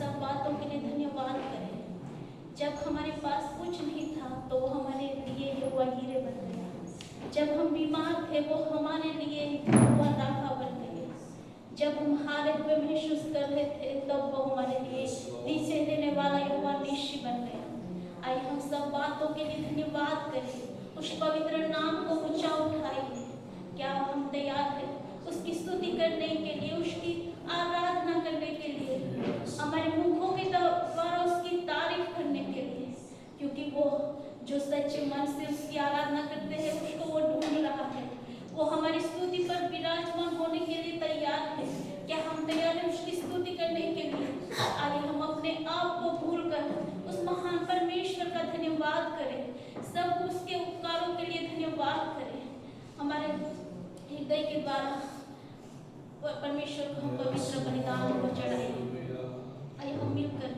सब बातों के लिए धन्यवाद करें। जब हमारे पास कुछ नहीं था तो वो हमारे लिए यहोवा हीरे बन गया। जब हम बीमार थे वो हमारे लिए यहोवा राफा बन गए। जब हम हारे हुए महसूस कर रहे थे तब वो हमारे लिए दिशा देने वाला यहोवा निश्चय बन गया। आइए हम सब बातों के लिए धन्यवाद करें, उस पवित्र नाम को ऊंचा उठाइए। क्या हम तैयार हैं उसकी स्तुति करने के लिए, उसकी आराधना करने के लिए, हमारे मुखों के द्वारा उसकी तारीफ करने के लिए? क्योंकि वो जो सच्चे मन से उसकी आराधना करते हैं उसको वो ढूंढ रहा है। वो हमारी स्तुति पर विराजमान होने के लिए तैयार है। क्या हम तैयार हैं उसकी स्तुति करने के लिए? आइए हम अपने आप को भूलकर उस महान परमेश्वर का धन्यवाद करें, सब उसके उपकारों के लिए धन्यवाद करें। हमारे हृदय के द्वारा परमेश्वर को हम पवित्र बलिदान को चढ़ाएं। आइए हम मिलकर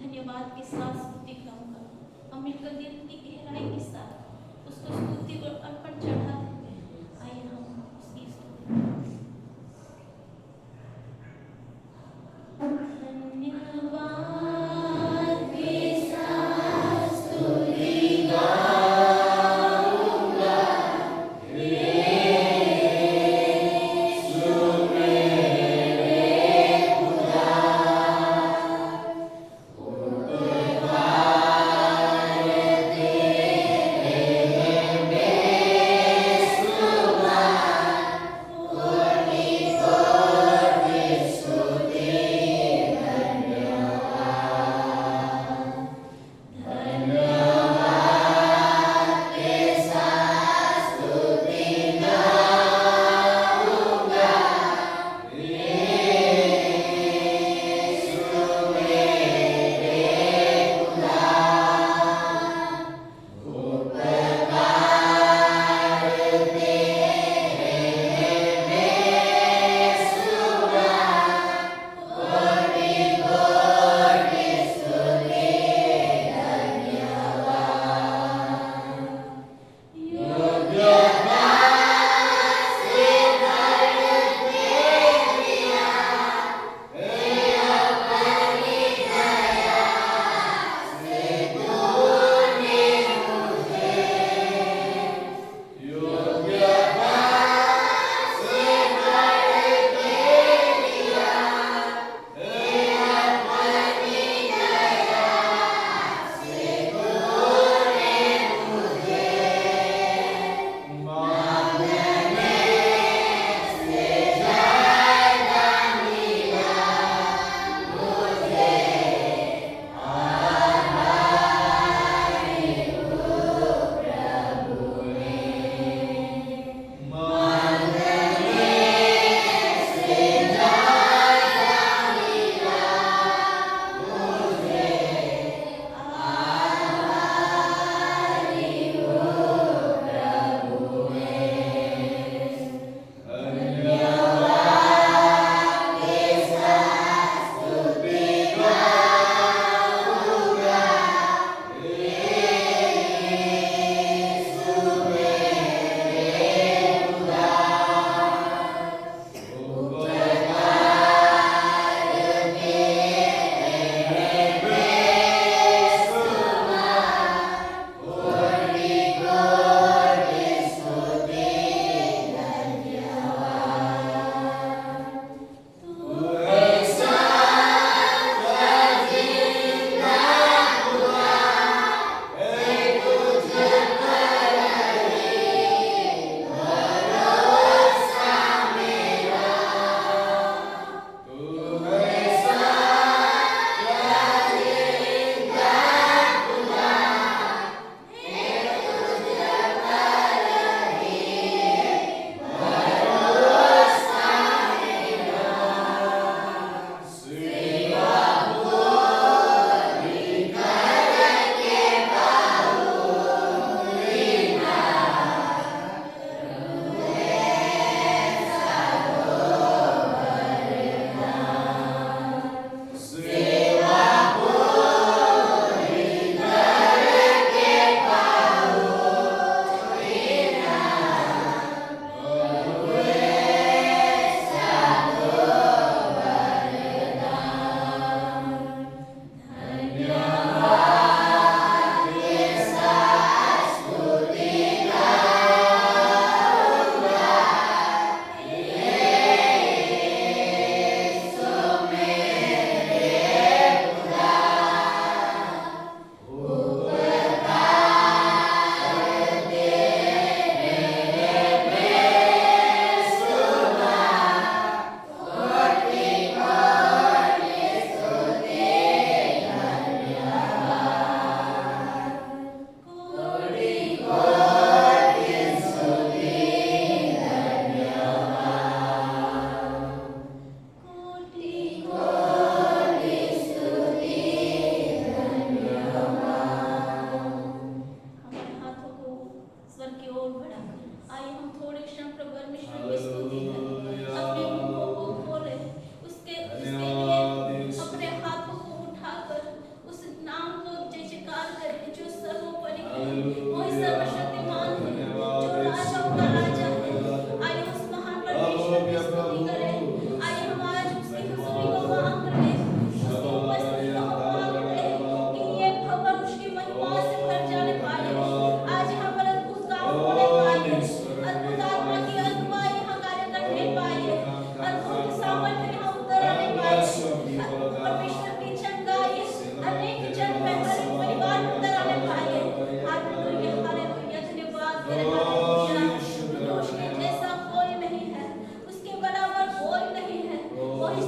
धन्यवाद के साथ स्तुति गाऊंगा। हम मिलकर दिल की गहराई के साथ उसको स्तुति और अर्पण चढ़ा देंगे। आइए हम उसकी स्तुति धन्यवाद के साथ स्तुति गाऊंगा।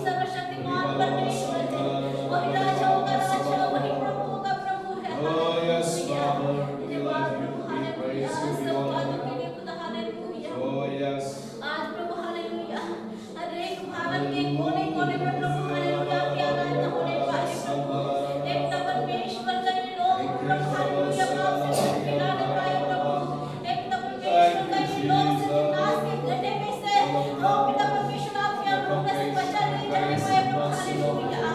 सर्वशक्तिमान परमेश्वर है, वही राजाओं का राजा, वही प्रभुओं का प्रभु है। हालेलुया। धन्यवाद प्रभु, हालेलुया। सब बातों के लिए खुदा हालेलुया। आज प्रभु हालेलुया, हर एक भारत के कोने कोने में प्रभु हालेलुया की आराधना होने वाली प्रभु, एक तो परमेश्वर कई लोग प्रभु हालेलुया बाप से खिलाने पाए प्रभु, एक तो परमेश्वर कई लोग सन्नास के गड्ढे में से ओ पिता परमेश्वर आपके अनुग्रह से बचा ले जाने पाए प्रभु हालेलुया,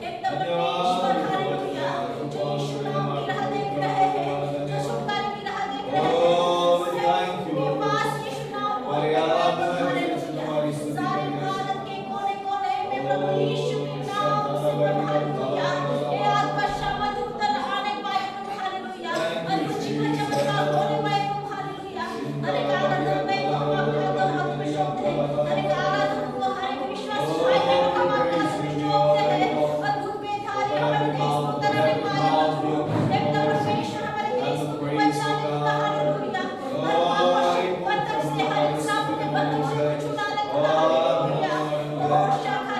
एक तो परमेश्वर हालेलुया जो यीशु नाम की राह देख रहे हैं, जो छुटकारे की राह देख रहे हैं, उनके पास यीशु नाम हालेलुया। सारे भारत के कोने कोने में प्रभु यीशु के नाम से प्रभु हालेलुया ये आत्मा शामत उतर आने पाए प्रभु हालेलुया, और खुशी का चमत्कार होने पाए प्रभु हालेलुया। अरे आराधना में तो हम आपका तो हाथ में शोभते हैं, अरे आराधना को हर एक विश्वास भाई बहनों हम आपका हाथ में शोभते हैं, और भूत बेधारी हमारे देश को उतरने पाए प्रभु, एक तो परमेश्वर हमारे देश को बचाने का हालेलुया, हर पाप बंधक से हर श्राप के बंधक से छुड़ाने का हालेलुया। ओ शाखा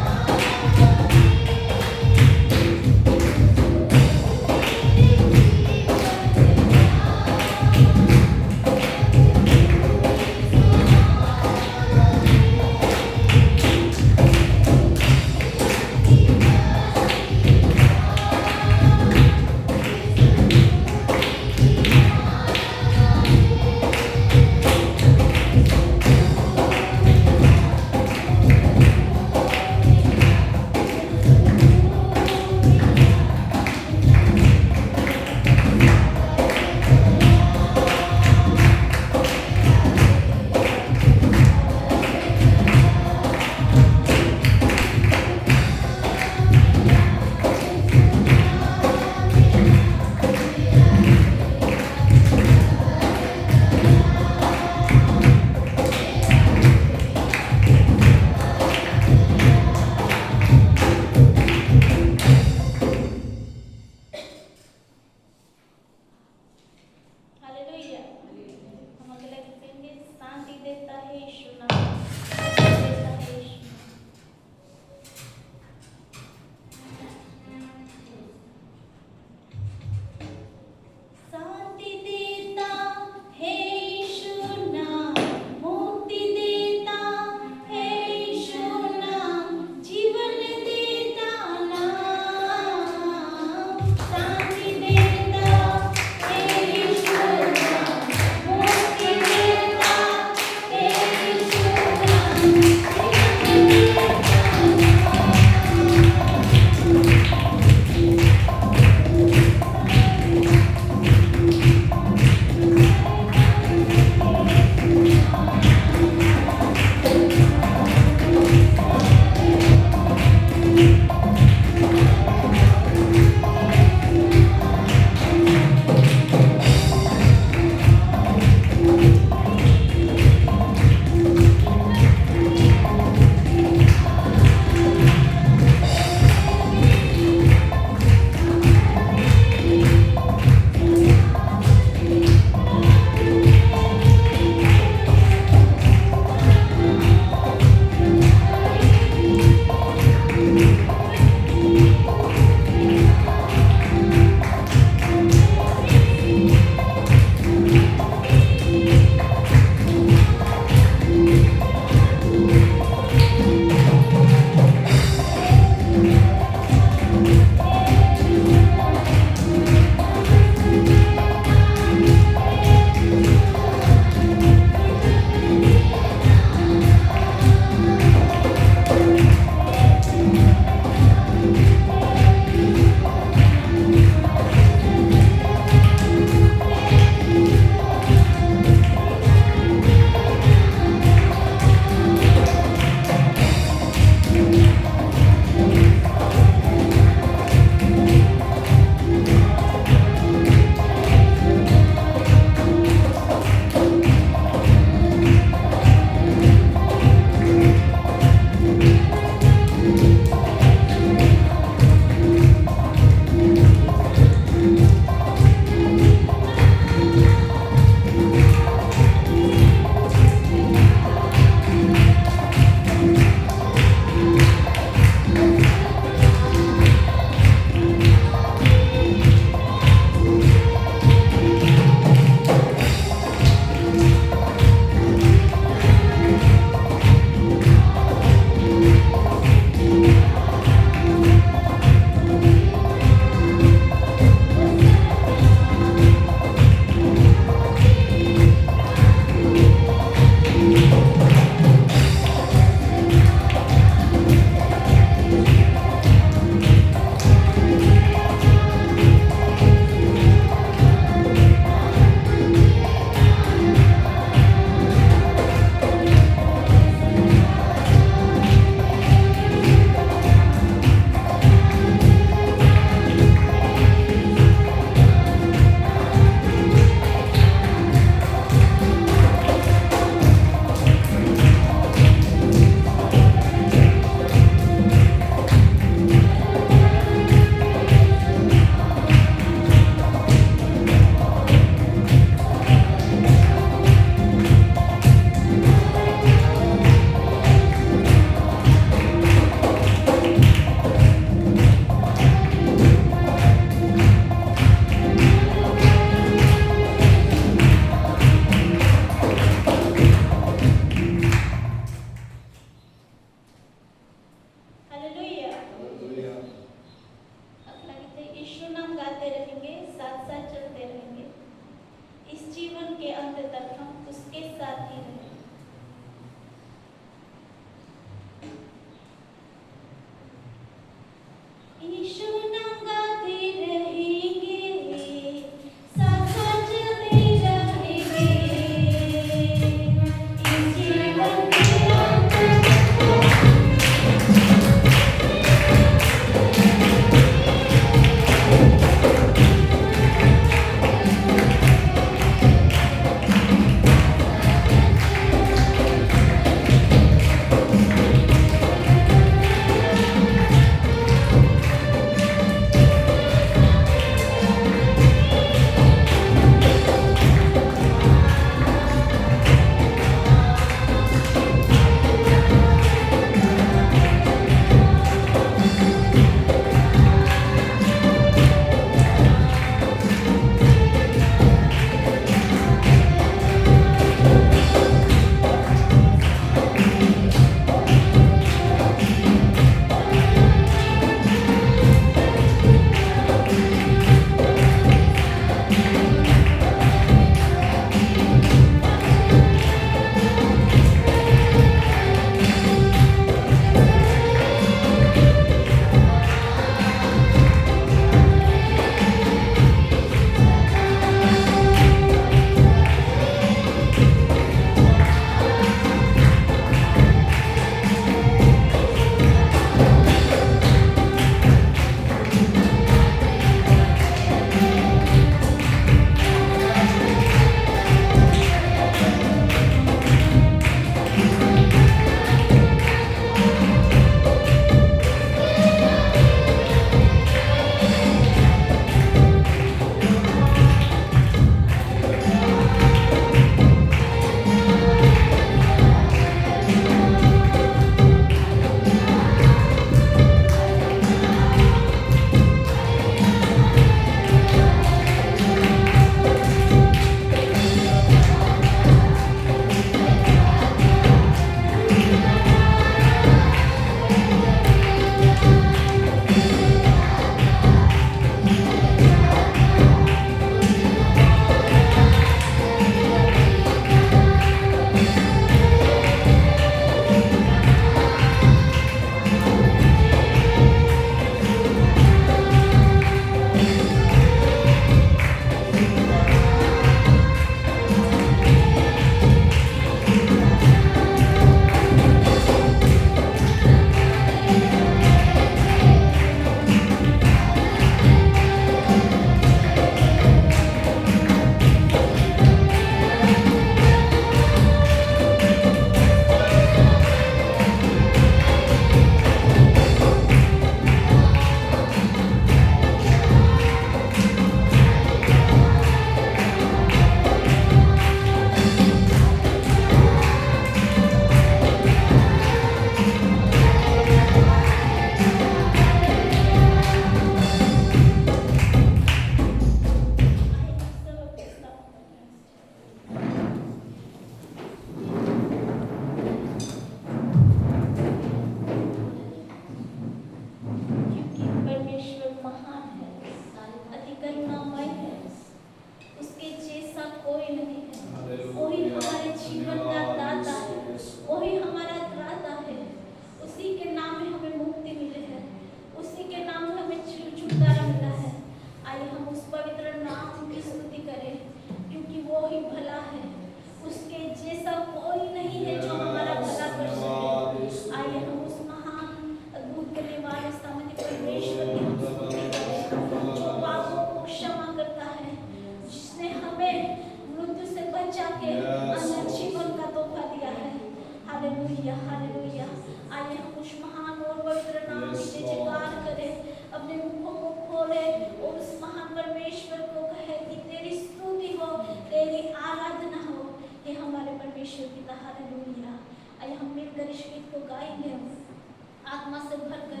आत्मा से भरकर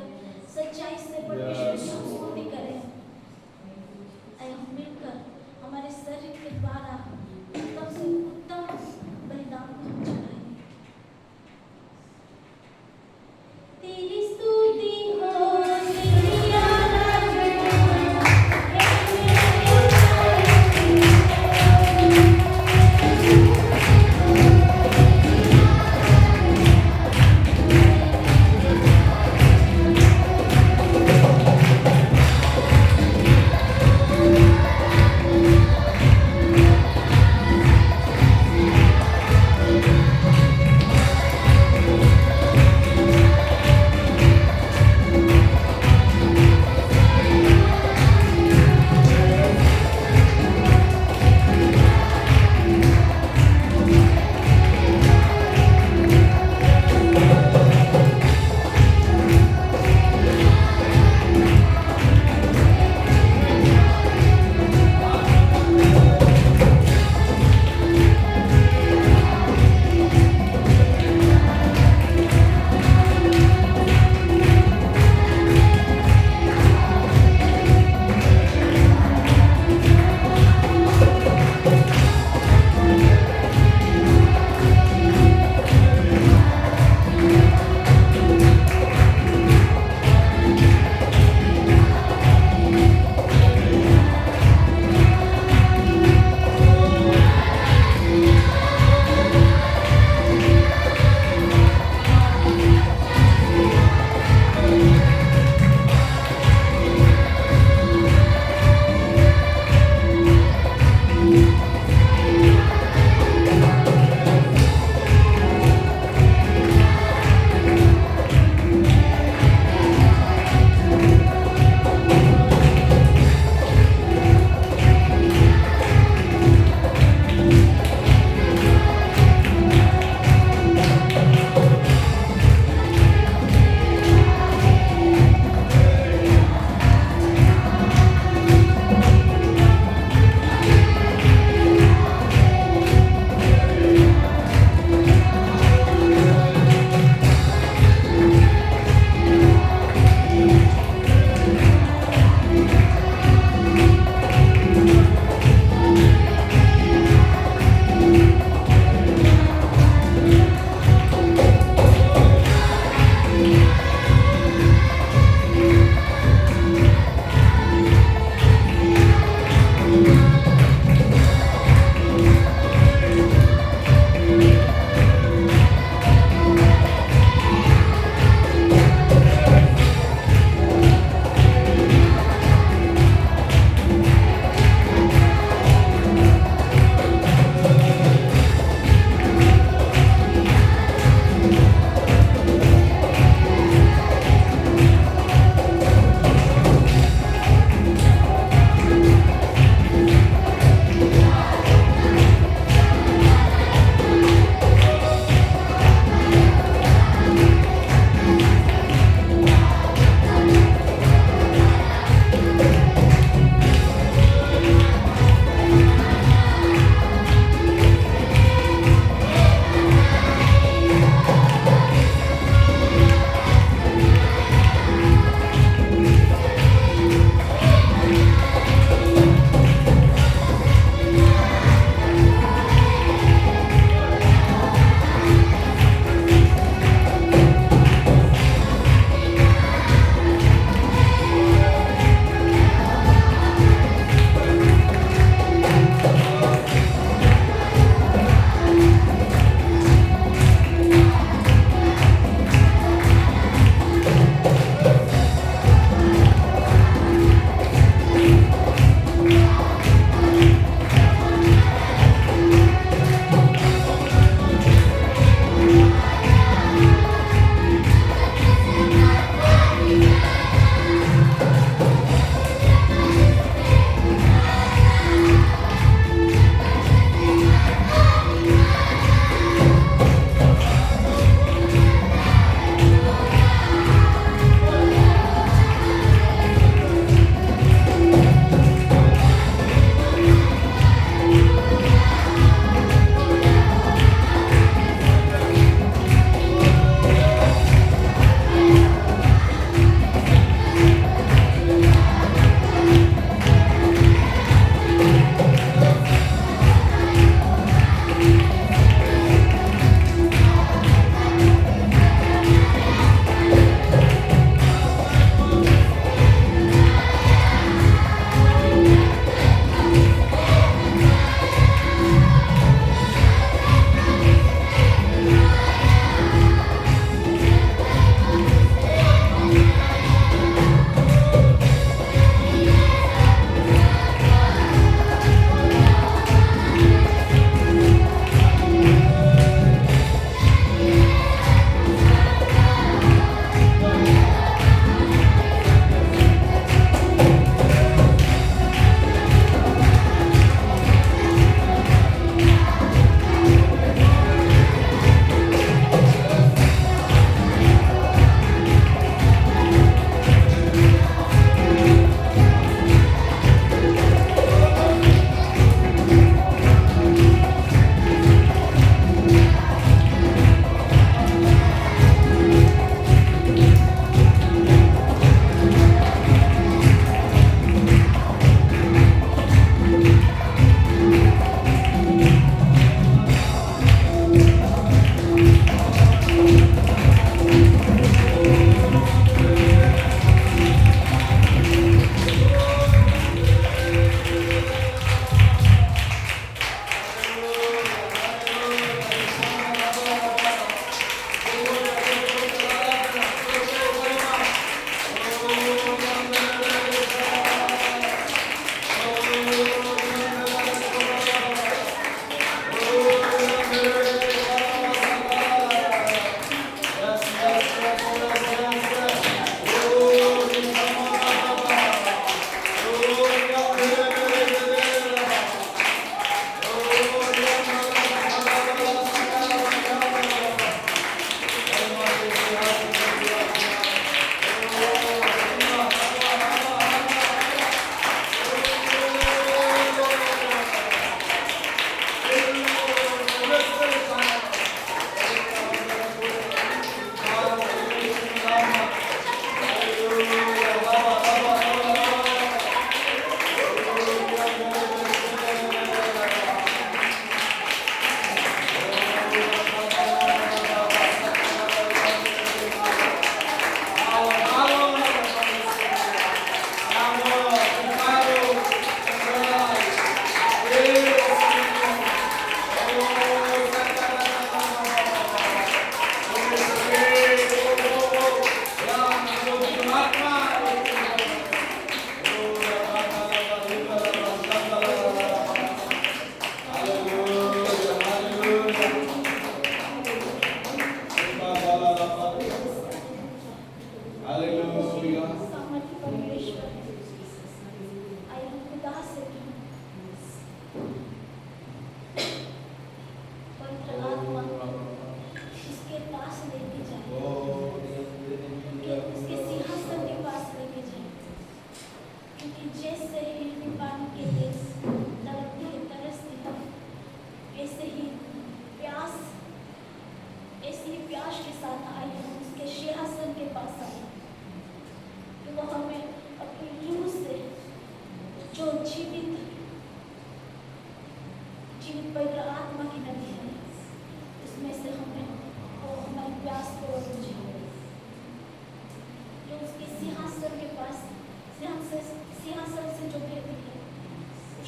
सच्चाई से परमेश्वर की हम स्तुति करें। आइए हम मिलकर हमारे शरीर के द्वारा उत्तम से उत्तम बलिदान को हम चढ़ाएं। तेरी स्तुति हो, तेरी आराधना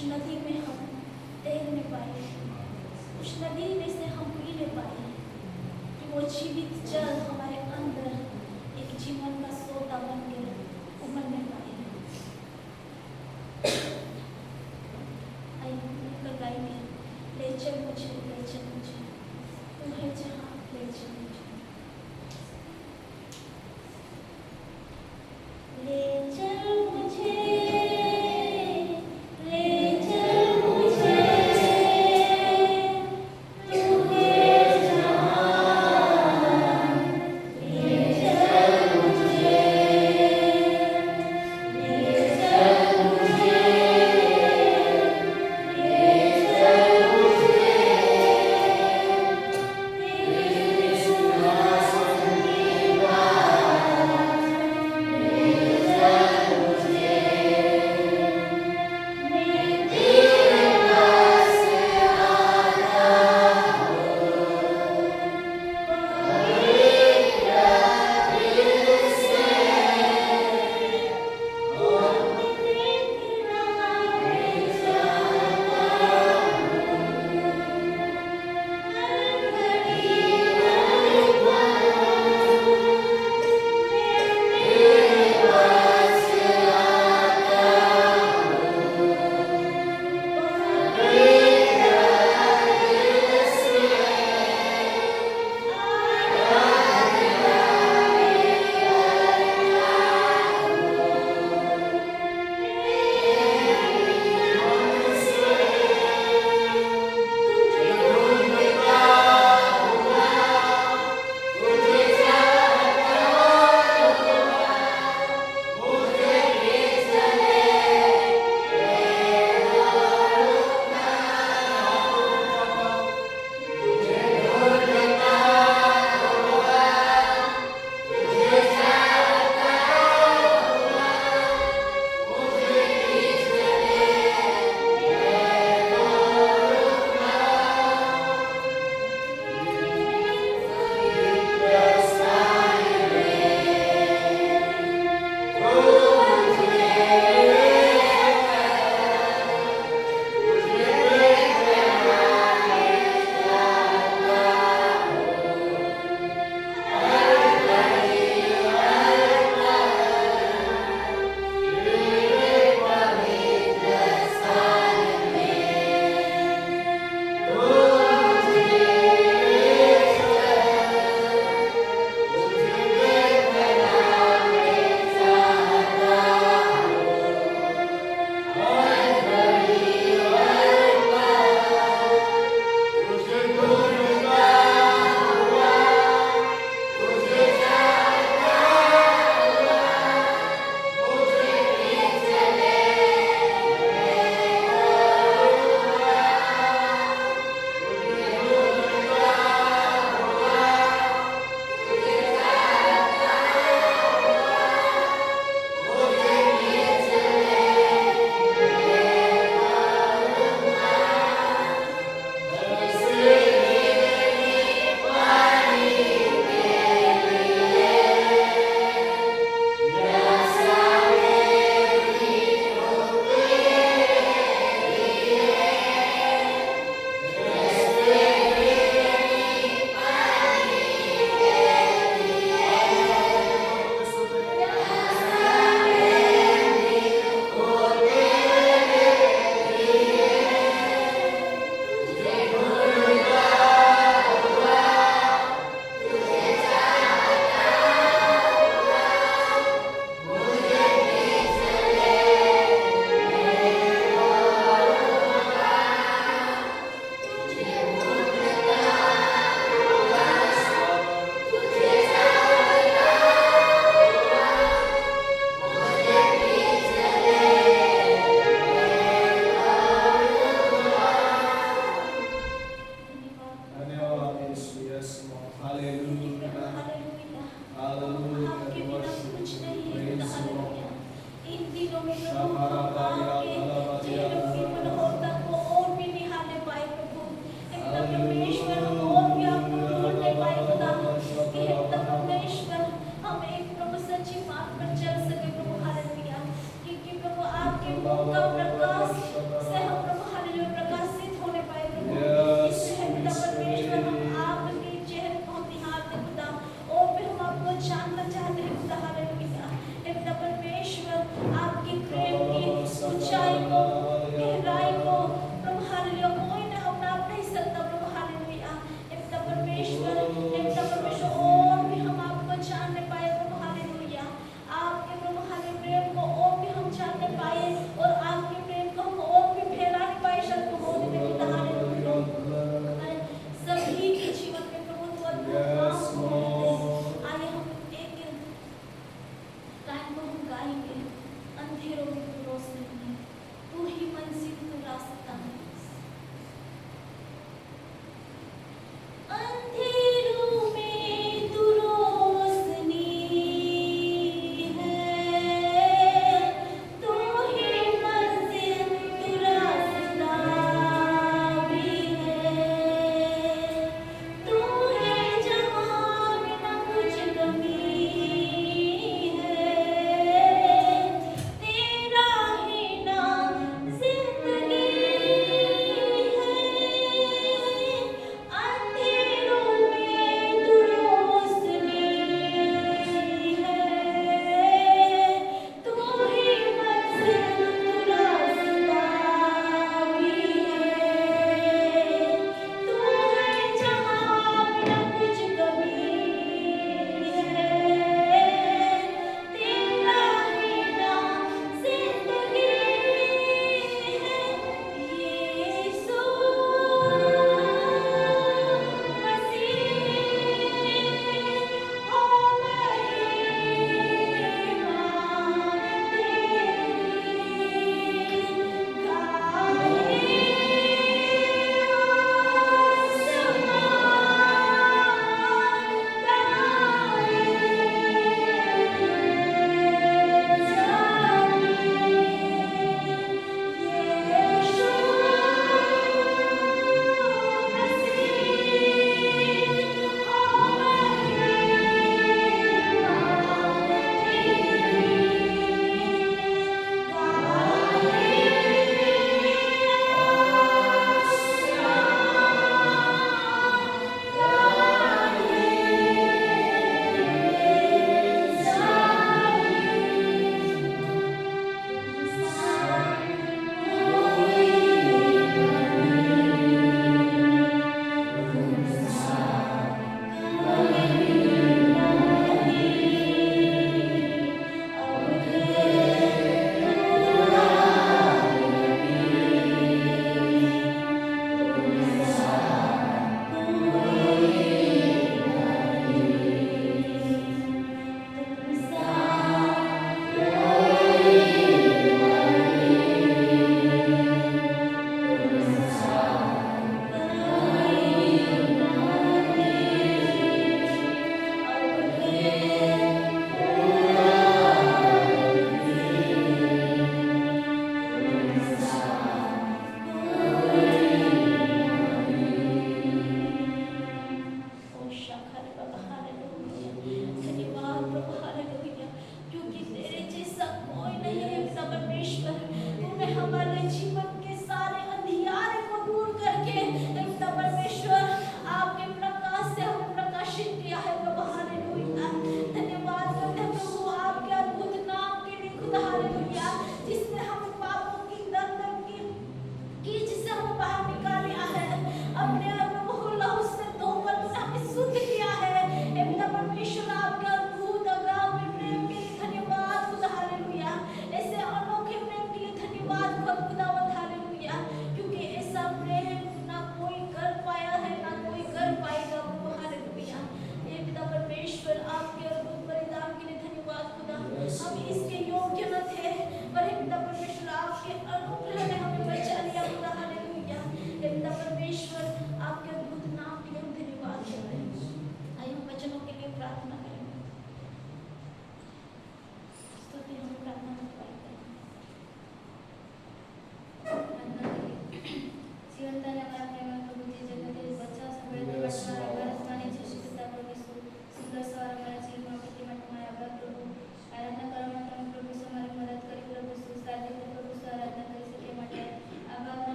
उस नदी में हम तैरने पाए, उस नदी में से हम पीने पाए कि वो जीवित जल हमारे अंदर एक जीवन का सोता बन के उमड़ने पाए। आइए मिलकर गाएंगे, ले चल मुझे, तू है जहाँ, ले चल मुझे। ले चल मुझे, ले चल मुझे, तू है जहाँ,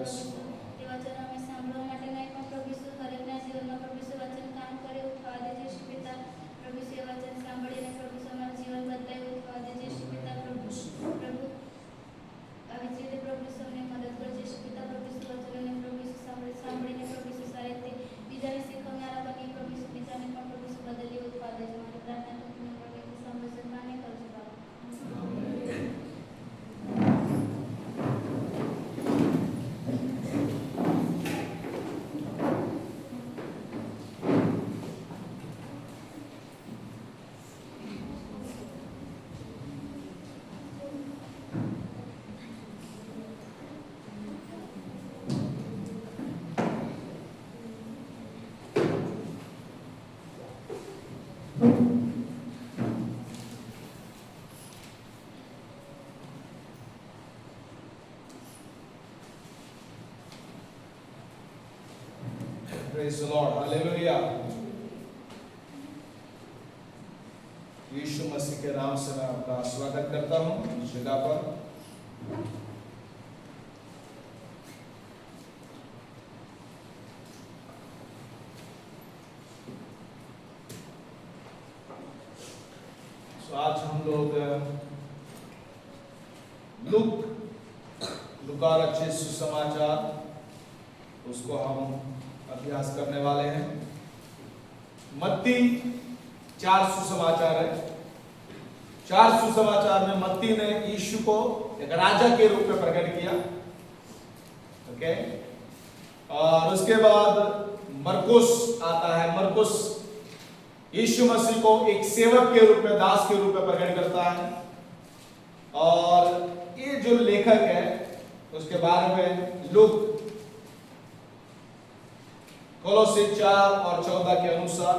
તે વચન અમે સાંભળવા માટે નહીં પણ પ્રભુ ઈસુ હરેકના જીવનમાં પ્રભુ ઈસુ વચન કામ કરે એવું થવા દેજે શ્રી પિતા. પ્રભુ ઈસુ એ વચન સાંભળીને પ્રભુ ઈસુ અમારું જીવન બદલાય એવું થવા દેજે શ્રી પિતા. પ્રભુ આવી જ રીતે પ્રભુ ઈસુ અમને મદદ કરજે શ્રી પિતા. પ્રભુ ઈસુ વચનોને પ્રભુ ઈસુ સાંભળીને પ્રભુ ઈસુ સારી રીતે બીજાને શીખવનારા બની પ્રભુ ઈસુ બીજાને પણ પ્રભુ ઈસુ બદલી એવું થવા દેજે. મારી પ્રાર્થના તો તમે પ્રભુ ઈસુ સાંભળજો માને કરજો બાબા. Praise the Lord. Hallelujah. यीशु मसीह के नाम से मैं आपका स्वागत करता हूं इस जगह पर। आज हम लोग लूका रचित सुसमाचार उसको हम अभ्यास करने वाले हैं। मत्ती 4 सुसमाचार है। 4 सुसमाचार में मत्ती ने यीशु को एक राजा के रूप में प्रकट किया, ओके। और उसके बाद मरकुस आता है। मरकुस यीशु मसीह को एक सेवक के रूप में, दास के रूप में प्रकट करता है। और ये जो लेखक है उसके बारे में लूक कोलोसी 4 और 14 के अनुसार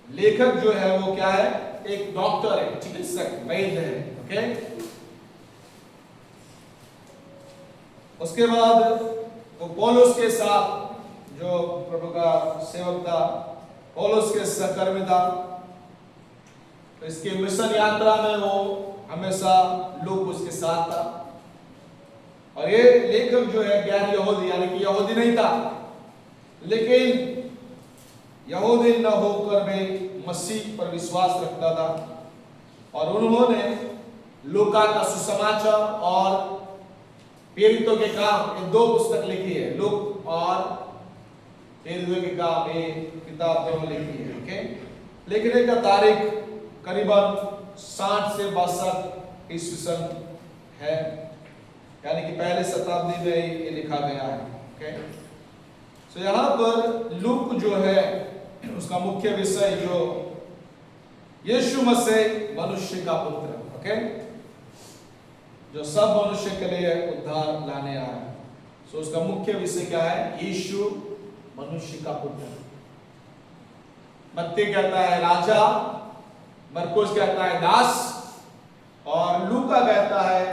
लेखक जो है वो क्या है? एक डॉक्टर है, चिकित्सक, वैद्य है, ओके। उसके बाद वो पौलुस के साथ, जो प्रभु का सेवक था, पौलुस के सहकर्मी था, तो इसके मिशन यात्रा में वो हमेशा लूक उसके साथ था। और ये लेखक जो है गैर यहूदी, यानी कि यहूदी नहीं था, लेकिन यहूदी न होकर भी मसीह पर विश्वास रखता था। और उन्होंने लूका का सुसमाचार और प्रेरितों के काम, ये 2 पुस्तक लिखी है। लूक और प्रेरितों के काम, ये किताब दोनों लिखी है, ओके। लिखने का तारीख करीबन 60 से 62 ईस्वी सन है, यानी कि पहले शताब्दी में ये लिखा गया है, ओके। तो यहाँ पर लूक जो है उसका मुख्य विषय जो यीशु मसीह मनुष्य का पुत्र, ओके, जो सब मनुष्य के लिए उद्धार लाने आया है। तो उसका मुख्य विषय क्या है? यीशु मनुष्य का पुत्र। मत्ती कहता है राजा, मरकुस कहता है दास, और लूका कहता है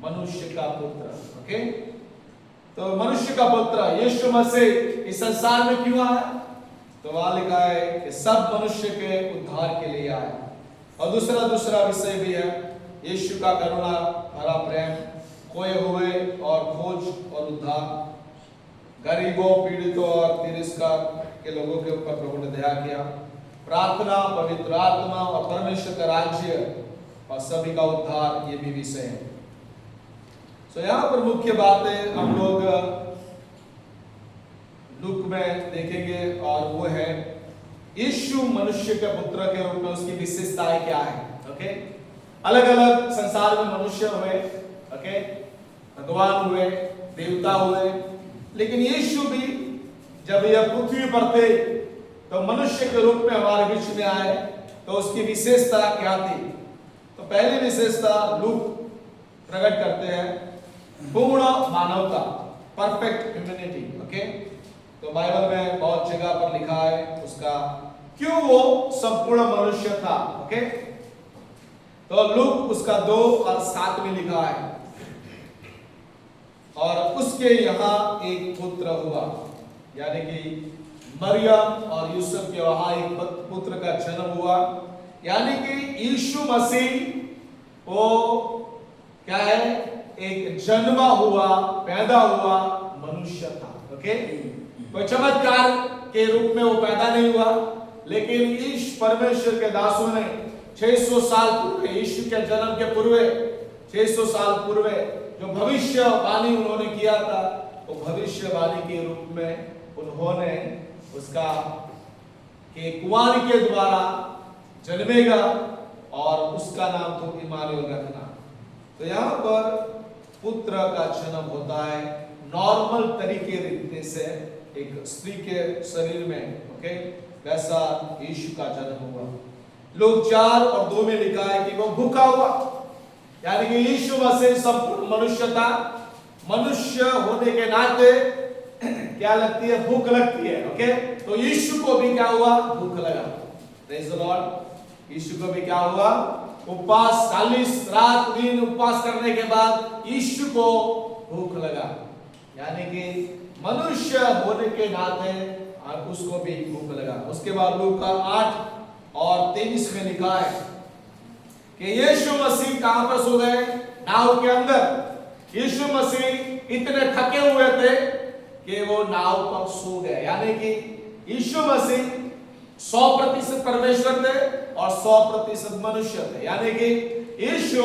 मनुष्य का पुत्र, ओके। तो मनुष्य का पुत्र यीशु मसीह इस संसार में क्यों आया? तो वहां लिखा है कि सब मनुष्य के उद्धार के लिए आया। और दूसरा विषय भी है यीशु का करुणा भरा प्रेम, खोए हुए और खोज और उद्धार, गरीबों, पीड़ितों और तिरस्कार के लोगों के ऊपर प्रभु ने दया किया, प्रार्थना, पवित्र आत्मा और परमेश्वर का राज्य और सभी का उद्धार, ये भी विषय है। तो यहाँ पर मुख्य बातें हम लोग लूक में देखेंगे, और वो है यीशु मनुष्य के पुत्र के रूप में उसकी विशेषताएं क्या है, ओके। अलग अलग संसार में मनुष्य हुए, ओके, भगवान हुए, देवता हुए, लेकिन यीशु भी जब यह पृथ्वी पर थे तो मनुष्य के रूप में हमारे बीच में आए, तो उसकी विशेषता क्या थी? तो पहली विशेषता लूक प्रकट करते हैं पूर्ण मानवता, परफेक्ट ह्यूमैनिटी, ओके। तो बाइबल में बहुत जगह पर लिखा है उसका क्यों वो संपूर्ण मनुष्य था, ओके। तो लूक उसका 2 और 7 में लिखा है, और उसके यहाँ एक पुत्र हुआ, यानी कि मरियम और यूसुफ के वहां एक पुत्र का जन्म हुआ, यानी कि यीशु मसीह वो क्या है? एक जन्मा हुआ पैदा हुआ मनुष्य था। ओके, कोई चमत्कार के रूप में वो पैदा नहीं हुआ, लेकिन ईश परमेश्वर के दासों ने 600 साल पूर्व, यीशु के जन्म के पूर्व 600 साल पूर्व जो भविष्यवाणी उन्होंने किया था, वो भविष्यवाणी के रूप में उन्होंने उसका कि कुंवारी के द्वारा जन्मेगा और उसका नाम तो इमानुएल रखना। तो यहाँ पर पुत्र का जन्म होता है नॉर्मल तरीके रीति से, एक स्त्री के शरीर में। ओके, वैसा यीशु का जन्म हुआ। लोग 4 और 2 में लिखा है कि वो भूखा हुआ, यानी कि यीशु मसीह संपूर्ण मनुष्य था। मनुष्य होने के नाते क्या लगती है? भूख लगती है। ओके, तो यीशु को भी क्या हुआ? भूख लगा। Praise the Lord. यीशु को भी क्या हुआ? उपवास, 40 रात दिन उपवास करने के बाद यीशु को भूख लगा, यानी कि मनुष्य होने के नाते उसको भी भूख लगा। उसके बाद लूका 8 और 23 में लिखा है कि यीशु मसीह कहां पर सो गए? नाव के अंदर। यीशु मसीह इतने थके हुए थे कि वो नाव पर सो गए, यानी कि यीशु मसीह 100% परमेश्वर थे और 100% मनुष्य थे, यानी कि यीशु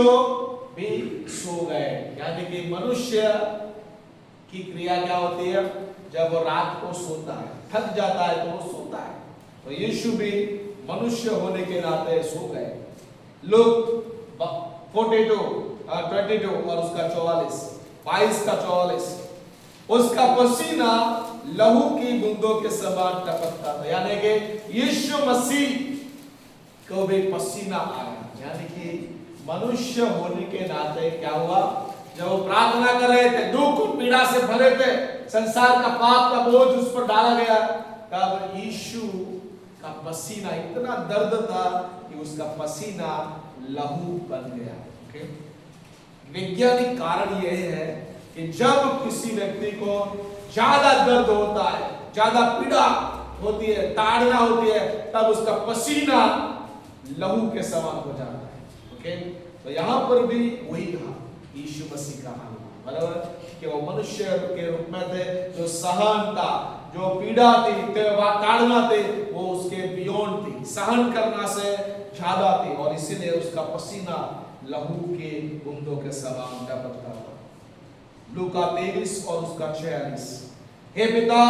भी सो गए। यानी कि मनुष्य की क्रिया क्या होती है? जब वो रात को सोता है, थक जाता है तो वो सोता है। तो यीशु भी मनुष्य होने के नाते सो गए। लोग 42 और उसका 44, 22 का 44, उसका पसीना लहू की बूंदों के समान टपकता था, यानी कि यीशु मसीह को भी पसीना आया। यानी कि मनुष्य होने के नाते क्या हुआ? जब वो प्रार्थना कर रहे थे, दुख और पीड़ा से भरे थे, संसार का पाप का बोझ उस पर डाला गया, तब यीशु का पसीना इतना दर्द था कि उसका पसीना लहू बन गया। ओके, वैज्ञानिक कारण यह है कि जब किसी व्यक्ति को ज्यादा दर्द होता है, ज्यादा पीड़ा होती है, ताड़ना होती है, तब उसका पसीना लहू के समान हो जाता है। ओके, तो यहां पर भी वही था यीशु मसीह का हाल, बराबर, कि वो मनुष्य के रूप में थे, जो सहन था, जो पीड़ा थी, ताड़ना थी, वो उसके बियॉन्ड थी, सहन करना से ज्यादा थी, और इसीलिए उसका पसीना लहू के बूंदों के समान टपकता था। लूका 23 और उसका 46, हे पिता,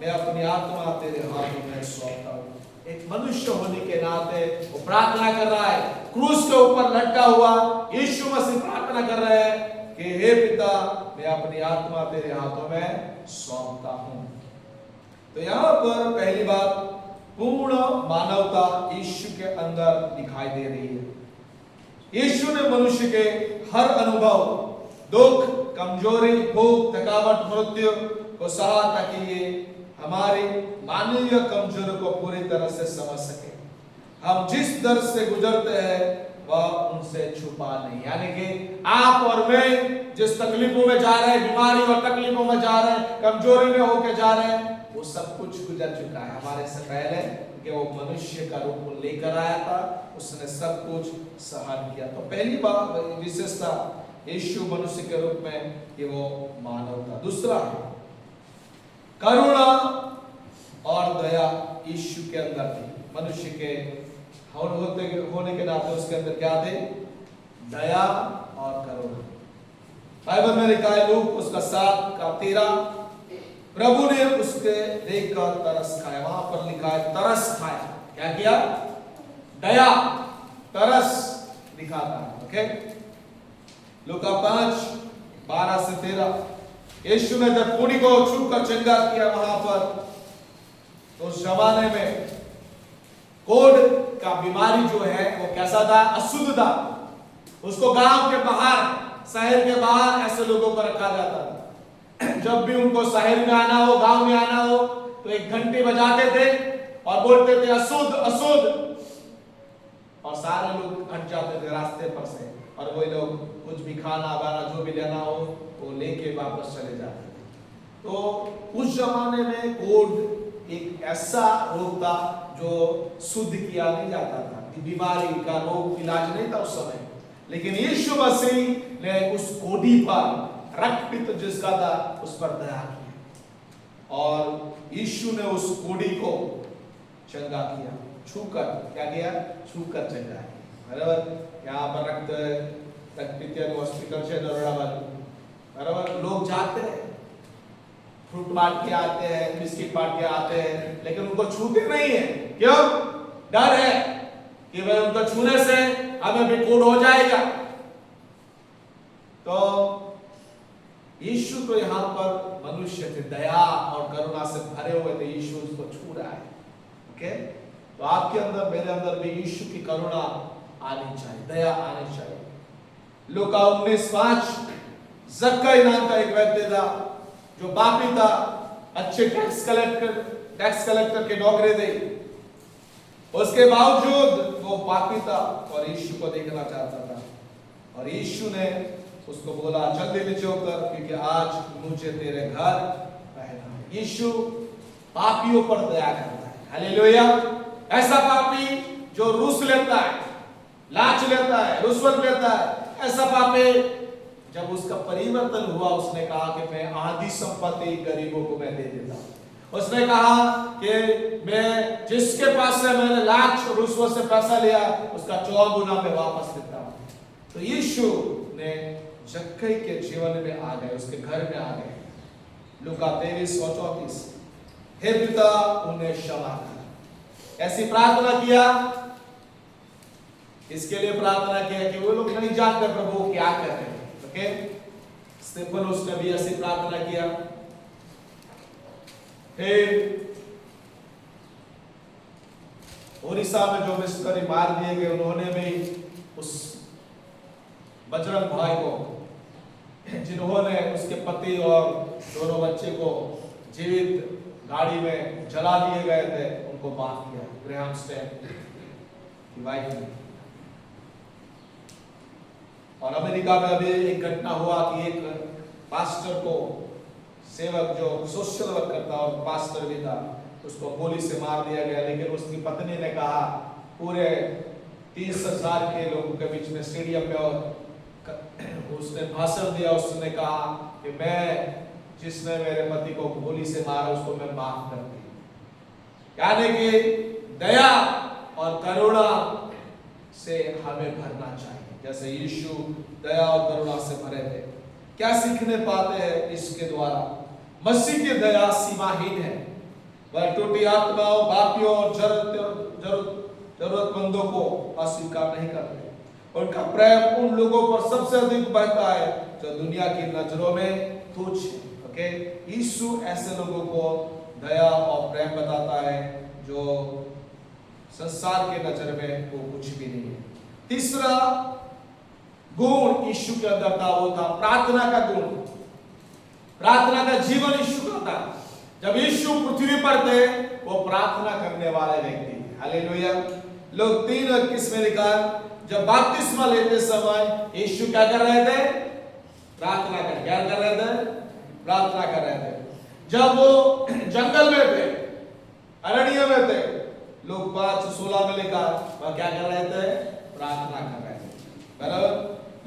मैं अपनी आत्मा तेरे हाथों में सौंपता हूं। एक मनुष्य होने के नाते वो प्रार्थना कर रहा है, क्रूस के ऊपर लटका हुआ यीशु मसीह प्रार्थना कर रहे हैं कि हे पिता, मैं अपनी आत्मा तेरे हाथों में सौंपता हूं। तो यहां पर पहली बात, पूर्ण मानवता यीशु के अंदर दिखाई दे रही है। यीशु ने मनुष्य के हर अनुभव, दुख, कमजोरी, भूख, थकावट, मृत्यु को सहा ताकि ये हमारी मानवीय कमजोरी को पूरी तरह से समझ सके। हम जिस दर्द से गुजरते हैं वह उनसे छुपा नहीं, यानी कि आप और मैं जिस तकलीफों में जा रहे हैं, बीमारी और तकलीफों में जा रहे हैं, कमजोरी में होके जा रहे हैं, वो सब कुछ गुजर चुका है हमारे से पहले, कि वो मनुष्य का रूप लेकर आया था, उसने सब कुछ सहन किया। तो पहली बात विशेषता यीशु मनुष्य के रूप में कि वो मानव था। दूसरा, करुणा और दया यीशु के अंदर थी। मनुष्य के होने के नाते उसके अंदर क्या थे? दया और करुणा। बाइबल में लिखा है, लूक उसका 7 का 13, प्रभु ने उसके देखकर तरस खाया। वहां पर लिखा है तरस खाया। क्या किया? दया, तरस दिखाता है। ओके, लूका 5 12 से 13, यीशु ने जब पुड़ी को छूकर चंगा किया वहां पर, तो उस जमाने में कोढ़ का बीमारी जो है वो कैसा था? अशुद्ध था। उसको गांव के बाहर, शहर के बाहर ऐसे लोगों को रखा जाता था। जब भी उनको शहर में आना हो, गांव में आना हो, तो एक घंटी बजाते थे और बोलते थे अशुद्ध अशुद्ध, और सारे लोग हट जाते थे रास्ते पर से, और वही लोग कुछ भी खाना वाना जो भी लेना हो वो लेके वापस चले जाते थे। तो उस जमाने में कोढ़ एक ऐसा रोग था जो शुद्ध किया नहीं जाता था, बीमारी का रोग इलाज नहीं था उस समय। लेकिन यीशु मसीह ने उस कोढ़ी पर रक्तपित्त जिसका था उस पर दया की और यीशु ने उस कोढ़ी को चंगा किया, छूकर क्या किया, छूकर चंगा किया। बराबर, यहाँ पर रक्तपित्त हॉस्पिटल से बराबर लोग जाते हैं, फ्रूट बांट के आते हैं, बिस्किट बांट के आते हैं, लेकिन उनको छूते नहीं है। क्यों? डर है कि वह उनको छूने से हमें भी कोढ़ हो जाएगा। तो यीशु तो यहाँ पर मनुष्य थे, दया और करुणा से भरे हुए थे, यीशु उसको छू रहा है। ओके, तो आपके अंदर मेरे अंदर भी यीशु की करुणा आनी चाहिए, दया आनी चाहिए। लूका 19:5, जक्कई नाम का एक व्यक्ति था जो पापी था, अच्छे टैक्स कलेक्टर के नौकरी दी, उसके बावजूद वो पापी था और यीशु को देखना चाहता था। और यीशु ने उसको बोला, जल्दी नीचे उतर क्योंकि आज मुझे तेरे घर रहना है। यीशु पापियों पर दया करता है। हालेलुया। ऐसा पापी जो रुस लेता है, लाच लेता है, रुश्वत लेता है, ऐसा पापी जब उसका परिवर्तन हुआ, उसने कहा कि मैं आधी संपत्ति गरीबों को मैं दे देता हूं। उसने कहा कि मैं जिसके पास से मैंने लाच रुश्वत से पैसा लिया उसका 4 गुना मैं वापस देता हूं। तो यीशु ने जक्कई के जीवन में आ गए, उसके घर में आ गए। लूका 23:34, हे पिता उन्हें क्षमा कर। ऐसी प्रार्थना किया, इसके लिए प्रार्थना किया कि वो लोग नहीं जानते प्रभु क्या कर रहे हैं। ओके, स्तेफनोस ने भी ऐसी प्रार्थना किया। उड़ीसा में जो मिशनरी मार दिए गए, उन्होंने भी उस बजरंग भाई को, जिन्होंने उसके पति और दोनों बच्चे को जीवित गाड़ी में जला दिए गए थे, उनको माफ किया। ग्रेहाम स्टैंड की वाइफ ने। और अमेरिका में अभी एक घटना हुआ कि एक पास्टर को, सेवक जो सोशल वर्क करता और पास्टर भी था, उसको गोली से मार दिया गया। लेकिन उसकी पत्नी ने कहा, पूरे 30,000 के लोगों के बीच में स्टेडियम में, और उसने भाषण दिया। उसने कहा कि मैं, जिसने मेरे पति को गोली से मारा उसको मैं माफ करती हूं। यानी कि दया और करुणा से हमें भरना चाहिए, जैसे यीशु दया और करुणा से भरे थे। क्या सीखने पाते हैं इसके द्वारा? मसीह की दया सीमाहीन है, वह टूटी आत्माओं, पापियों और जरूरतमंदों को अस्वीकार नहीं करते। उनका प्रेम उन लोगों पर सबसे अधिक बहता है जो दुनिया की नजरों में तुच्छ है। ओके, यीशु ऐसे लोगों को दया और प्रेम बताता है जो संसार के नजर में वो कुछ भी नहीं है। तीसरा गुण यीशु के अंदर था, वो था प्रार्थना का गुण। प्रार्थना का जीवन यीशु का था। जब यीशु पृथ्वी पर थे, वो प्रार्थना करने वाले व्यक्ति थे। हालेलुया। लोग 3:21 में लिखा, जब बपतिस्मा लेते समय यीशु क्या कर रहे थे? प्रार्थना कर रहे थे? प्रार्थना कर रहे थे। जब वो जंगल में थे, अरण्य में थे, लोग 5:16 में लिखा, वह क्या कर रहे थे? प्रार्थना कर रहे थे। बराबर।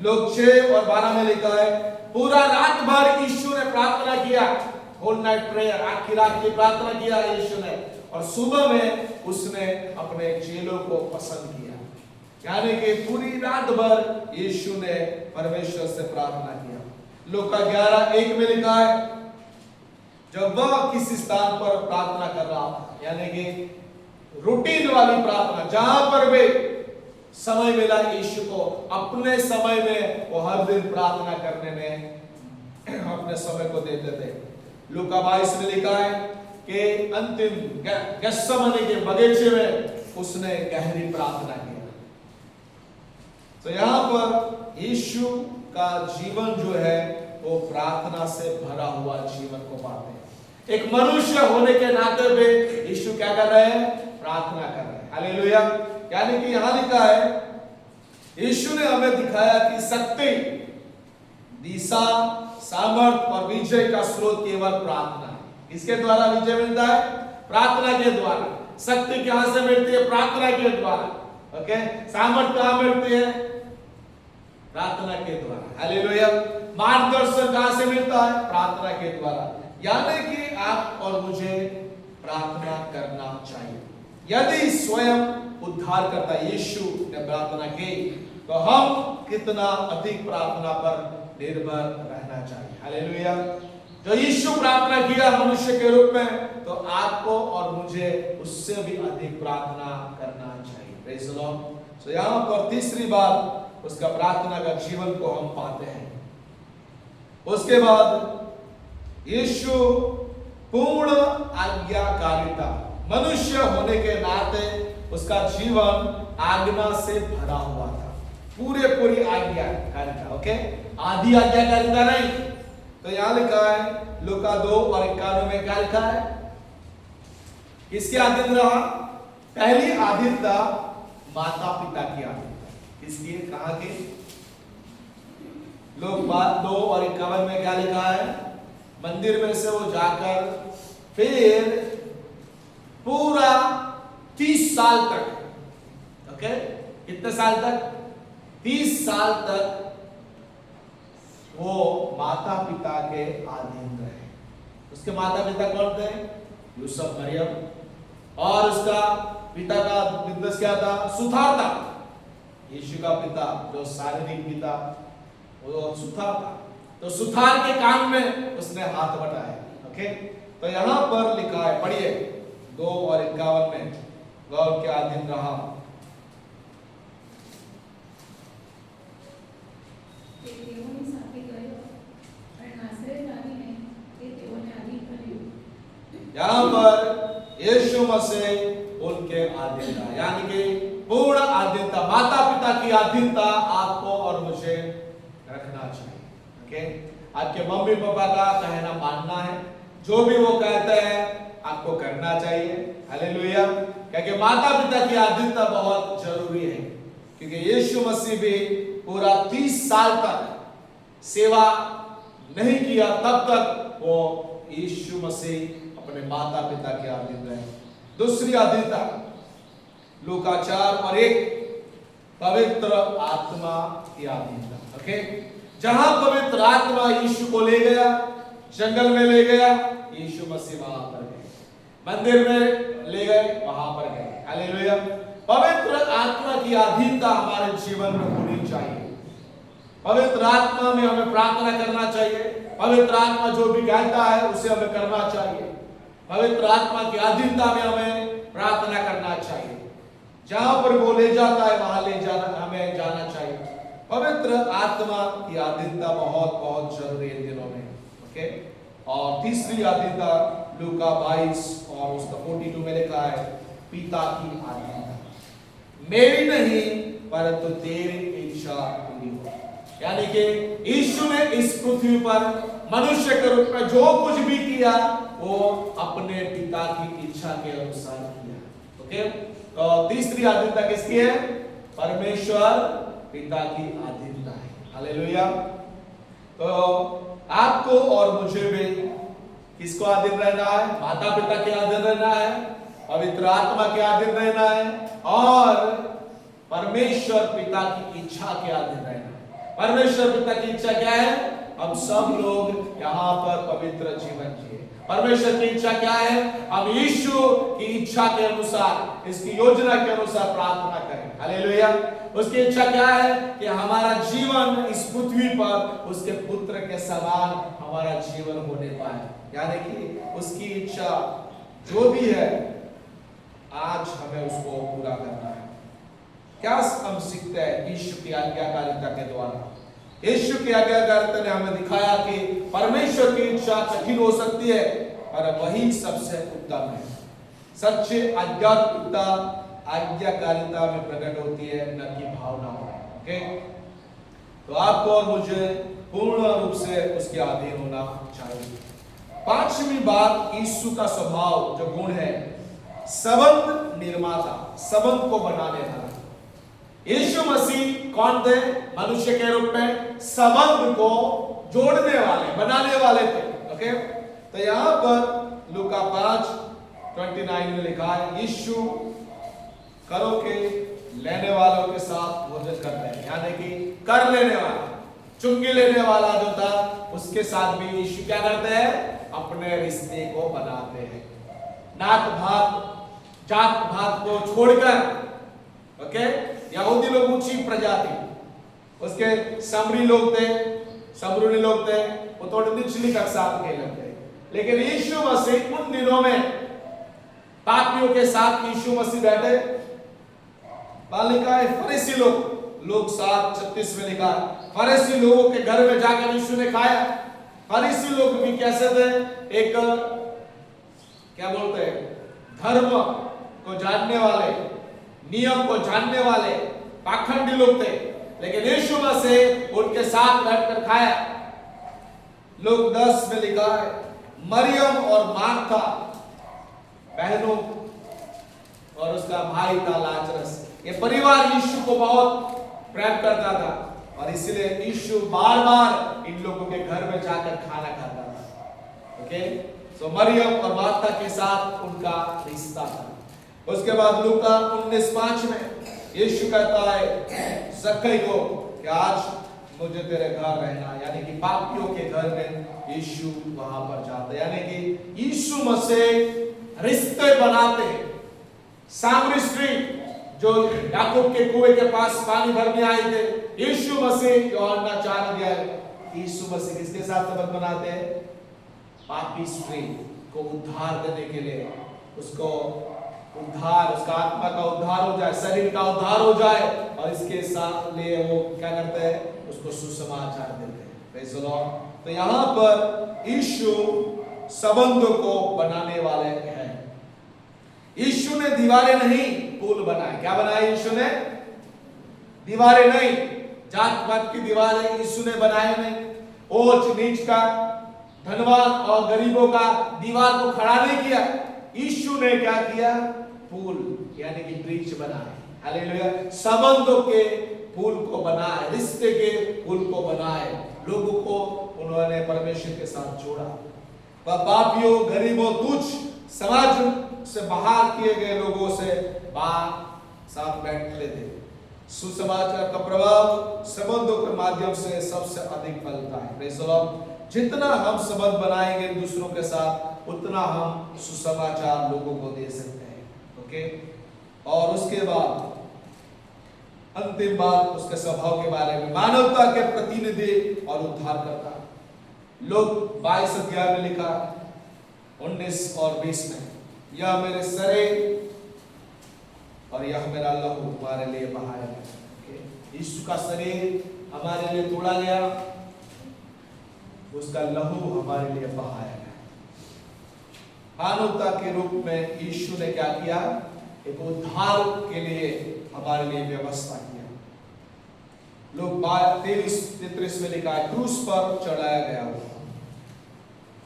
लोग 6 और 12 में लिखा है, पूरा रात भर यीशु ने प्रार्थना किया, होल नाइट प्रेयर, आखिर रात की प्रार्थना किया यीशु ने, और सुबह में उसने अपने चेलों को पसंद किया। यानी कि पूरी रात भर यीशु ने परमेश्वर से प्रार्थना किया। लूका 11:1 में लिखा है, जब वह किसी स्थान पर प्रार्थना कर रहा था, यानी कि रूटीन वाली प्रार्थना, जहां पर भी समय मिला यीशु को, अपने समय में वो हर दिन प्रार्थना करने में अपने समय को देते थे। लूका 22 में लिखा है कि अंतिम गेत्सेमनी के बगीचे में उसने गहरी प्रार्थना की। तो यहाँ पर यीशु का जीवन जो है वो प्रार्थना से भरा हुआ जीवन को पाते हैं। एक मनुष्य होने के नाते पे यीशु क्या कर रहे हैं? प्रार्थना कर रहे हैं। हालेलुया। यानी कि यहाँ लिखा है, यीशु ने हमें दिखाया कि शक्ति, दिशा, सामर्थ और विजय का स्रोत केवल प्रार्थना है। किसके द्वारा विजय मिलता है? प्रार्थना के द्वारा। शक्ति कहां से मिलती है? प्रार्थना के द्वारा। ओके, सामर्थ कहां मिलती है? प्रार्थना के द्वारा। हालेलुया। मार्गदर्शन कहां से मिलता है? प्रार्थना के द्वारा। यानी कि आप और मुझे प्रार्थना करना चाहिए। यदि स्वयं उद्धारकर्ता यीशु ने प्रार्थना की तो हम कितना अधिक प्रार्थना पर निर्भर रहना चाहिए। हालेलुया। जो यीशु प्रार्थना किया मनुष्य के रूप में, तो आपको और मुझे उससे भी अधिक प्रार्थना करना चाहिए। Praise the Lord. सो यहाँ पर तीसरी बात उसका प्रार्थना का जीवन को हम पाते हैं। उसके बाद यीशु पूर्ण आज्ञाकारिता, मनुष्य होने के नाते उसका जीवन आज्ञा से भरा हुआ था। पूरी आज्ञाकारिता। ओके, आधी आज्ञाकारिता नहीं। तो यहां लिखा है लूका 2:51 में क्या लिखा है? किसके अधीन रहा? पहली अधीनता माता पिता की अधीनता। किसकी? कहां की? लूका 2:51 में क्या लिखा है? मंदिर में से वो जाकर फिर पूरा 30 साल तक, ओके, कितने साल तक? 30 साल तक वो माता पिता के अधीन रहे। उसके माता पिता कौन थे? यूसुफ, मरियम। और उसका पिता का बिजनेस क्या था? सुथार था। यीशु का पिता जो शारीरिक पिता वो सुथार था, तो सुथार के काम में उसने हाथ बटाया। ओके, तो यहां पर लिखा है, पढ़िए 2:51 में, गौर के अधीन रहा। यहाँ पर यीशु मसीह उनके अधीनता, यानी कि पूर्ण अधीनता, माता पिता की अधीनता आपको और मुझे रखना चाहिए। ओके, आपके मम्मी पापा का कहना मानना है, जो भी वो कहते हैं आपको करना चाहिए। हालेलुया। क्योंकि माता पिता की अधीनता बहुत जरूरी है, क्योंकि यीशु मसीह भी पूरा 30 साल तक सेवा नहीं किया, तब तक वो यीशु मसीह अपने माता पिता के अधीन रहे। दूसरी अधीनता लूका 4:1, पवित्र आत्मा की अधीनता। ओके, जहां पवित्र आत्मा यीशु को ले गया, जंगल में ले गया, यीशु मसीह वहां पर गए, मंदिर में ले गए, वहां पर गए। हालेलुया। पवित्र आत्मा की अधीनता हमारे जीवन में होनी चाहिए। पवित्र आत्मा में हमें प्रार्थना करना चाहिए। पवित्र आत्मा जो भी कहता है उसे हमें करना चाहिए। पवित्र आत्मा की अधीनता में हमें प्रार्थना करना चाहिए। जहां पर वो ले जाता है वहां ले जाना, हमें जाना चाहिए। पवित्र आत्मा की अधीनता बहुत बहुत जरूरी है इन दिनों में। ओके, और तीसरी अधीनता लूका 22 और उसका 42 में लिखा है, पिता की अधीनता। मेरी नहीं परंतु तेरी इच्छा पूरी हो। यानी कि यीशु ने इस पृथ्वी पर मनुष्य के रूप में जो कुछ भी किया वो अपने पिता की इच्छा के अनुसार किया। ओके, तो तीसरी अधीनता किसकी है? परमेश्वर पिता की अधीनता है। हालेलुया। तो आपको और मुझे भी किसको अधीन रहना है? माता पिता के अधीन रहना है, पवित्र आत्मा के अधीन रहना है, और परमेश्वर पिता की इच्छा के अधीन रहना है। परमेश्वर पिता की इच्छा क्या है? हम सब लोग यहाँ पर पवित्र जीवन जिए। परमेश्वर की इच्छा क्या है? हम यीशु की इच्छा के अनुसार, इसकी योजना के अनुसार प्रार्थना करें। हालेलुया। उसकी इच्छा क्या है? कि हमारा जीवन इस पृथ्वी पर उसके पुत्र के समान हमारा जीवन होने पाए। यानी कि उसकी इच्छा जो भी है आज हमें उसको पूरा करना है। क्या हम सीखते हैं? यीशु की आज्ञाकारिता के द्वारा। यीशु की आज्ञाकारिता ने हमें दिखाया कि परमेश्वर की इच्छा कठिन हो सकती है, पर वही सबसे उत्तम है। सच्ची आध्यात्मिकता आज्ञाकारिता में प्रकट होती है, न कि भावना में। ओके, तो आपको और मुझे पूर्ण रूप से उसके अधीन होना चाहिए। पांचवी बात, यीशु का स्वभाव जो गुण है, संबंध निर्माता, संबंध को बनाने वाला। यीशु मसीह कौन थे? मनुष्य के रूप में संबंध को जोड़ने वाले, बनाने वाले थे। ओके, तो यहां पर लूका 5:29 में लिखा है, यीशु करो के लेने वालों के साथ भोजन करते हैं, यानी कि कर लेने वाला, चुंगी लेने वाला जो था उसके साथ भी यीशु क्या करते हैं, अपने रिश्ते को बनाते हैं। नात भात जात भात को छोड़कर, ओके, यहूदी लोग ऊंची प्रजाति, उसके समरी लोग थे, समरूनी लोग थे, वो थोड़ी निचली कक्षा के लोग थे। लेकिन यीशु मसीह उन दिनों में पापियों के साथ यीशु मसीह बैठे। लिखा है फरीसी लोग 7:36 में लिखा है, फरीसी लोगों के घर में जाकर यीशु ने खाया। फरीसी लोग भी कैसे थे, एक क्या बोलते हैं, धर्म को जानने वाले, नियम को जानने वाले पाखंडी लोग थे। लेकिन यीशु मसीह उनके साथ बैठकर खाया। लोग 10 में लिखा है, मरियम और मार्था बहनों और उसका भाई था लाजरस, ये परिवार यीशु को बहुत प्रेम करता था और इसलिए यीशु बार बार इन लोगों के घर में जाकर खाना खाता था। ओके, तो मरियम और मार्था के साथ उनका रिश्ता था। उसके बाद लूका 19:5 में यीशु कहता है जक्कई को कि आज मुझे तेरे घर रहना, यानी कि पापियों के घर में यीशु वहां पर जाता है, यानी कि यीशु मसीह रिश्ते बनाते हैं। सामरी स्त्री जो याकूब के कुएं के पास पानी भरने आए थे, यीशु मसीह यूहन्ना 4 अध्याय, यीशु मसीह किसके साथ संबंध बनाते हैं, पापी स्त्री को उद्धार देने के लिए, उसको उद्धार, उसका आत्मा का उद्धार हो जाए, शरीर का उद्धार हो जाए, और इसके साथ लिए वो क्या करते हैं, उसको सुसमाचार देते हैं। Praise the Lord. तो यहाँ पर यीशु संबंधों को बनाने वाले हैं। यीशु ने दीवारें नहीं पुल बनाए। क्या बनाए यीशु ने? दीवारें नहीं, जात पात की दीवारें यीशु ने बनाए नहीं। ऊंच नीच का, धनवान और गरीबों का दीवार को खड़ा नहीं किया। यीशु ने क्या किया? पुल, यानी कि ब्रिज बनाए। हालेलुया। संबंधों के पुल को बनाए, रिश्ते के पुल को बनाए, लोगों को उन्होंने परमेश्वर के साथ जोड़ा। वह पापियों, गरीबों, तुच्छ समाज से बाहर किए गए लोगों से बाहर साथ बैठते थे। सुसमाचार का प्रभाव संबंधों के माध्यम से सबसे अधिक फैलता है। Praise the Lord. जितना हम संबंध बनाएंगे दूसरों के साथ, उतना हम सुसमाचार लोगों को दे सकते हैं। ओके, और उसके बाद अंतिम बात उसके स्वभाव के बारे में, मानवता के प्रतिनिधि और उद्धारकर्ता। लोग 22 अध्याय में लिखा 19 और 20 में, यह मेरे शरीर और यह मेरा लहू हमारे लिए बहाया गया। यीशु का शरीर हमारे लिए तोड़ा गया, उसका लहू हमारे लिए बहाया गया। मानवता के रूप में यीशु ने क्या किया? एक उद्धार के लिए हमारे लिए व्यवस्था किया। लोग 23-33 में लिखा है, क्रूस पर चढ़ाया गया हुआ।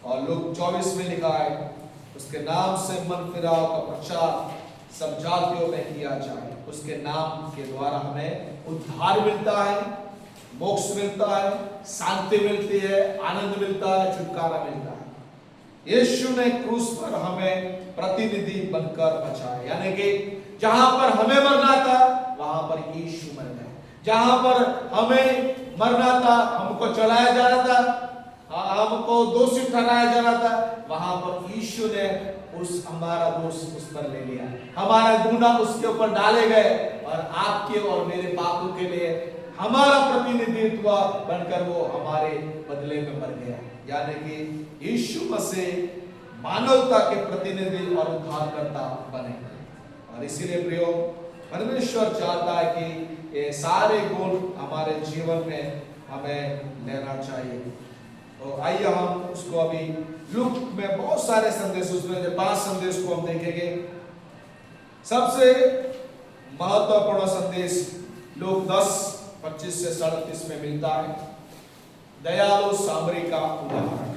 और लोग 24 में लिखा है, उसके नाम से मन फिराव का प्रचार सब जातियों में किया जाए। उसके नाम के द्वारा हमें उद्धार मिलता है, मोक्ष मिलता है, शांति मिलती है, आनंद मिलता है, छुटकारा मिलता है। यीशु ने क्रूस पर हमें प्रतिनिधि बनकर बचाया, यानी कि जहां पर हमें मरना था वहां पर यीशु मर गए। जहां पर हमें मरना था, हमको चलाया जा रहा था, हमको दोषी ठहराया जा रहा था, वहां पर यीशु ने उस हमारा दोष उस पर ले लिया, हमारा गुनाह उसके ऊपर डाले गए और आपके और मेरे पापों के लिए हमारा प्रतिनिधित्व बनकर वो हमारे बदले में मर गया। यानी कि यीशु मसीह मानवता के प्रतिनिधि और उद्धारकर्ता बने। और इसीलिए प्रियो, परमेश्वर चाहता है कि ये सारे गुण हमारे जीवन में हमें लेना चाहिए। तो आइए हम उसको अभी लूक में बहुत सारे संदेश, उसमें से 5 संदेश को हम देखेंगे। सबसे महत्वपूर्ण संदेश लूक 10:25 से 37 में मिलता है, दयालु सामरी का उदाहरण।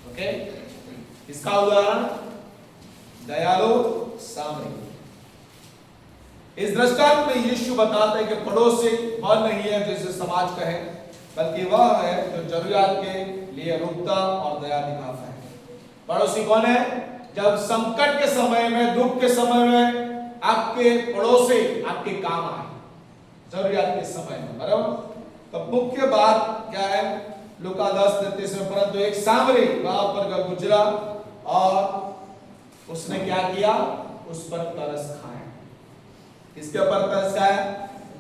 ओके, इसका उदाहरण दयालु सामरी। इस दृष्टांत में यीशु बताते हैं कि पड़ोसी वह नहीं है जैसे समाज कहे, बल्कि वह है जो जरूरियात के लिए रुकता और दया दिखाता है। पड़ोसी कौन है? जब संकट के समय में, दुख के समय में आपके पड़ोसी आपके काम आए, जरूरियात के समय में, बराबर। तो मुख्य बात क्या है लूका 10:33 में, परंतु एक सामरी वहां पर गुजरा और उसने क्या किया, उस पर तरस खाया। किसके ऊपर तरस खाया?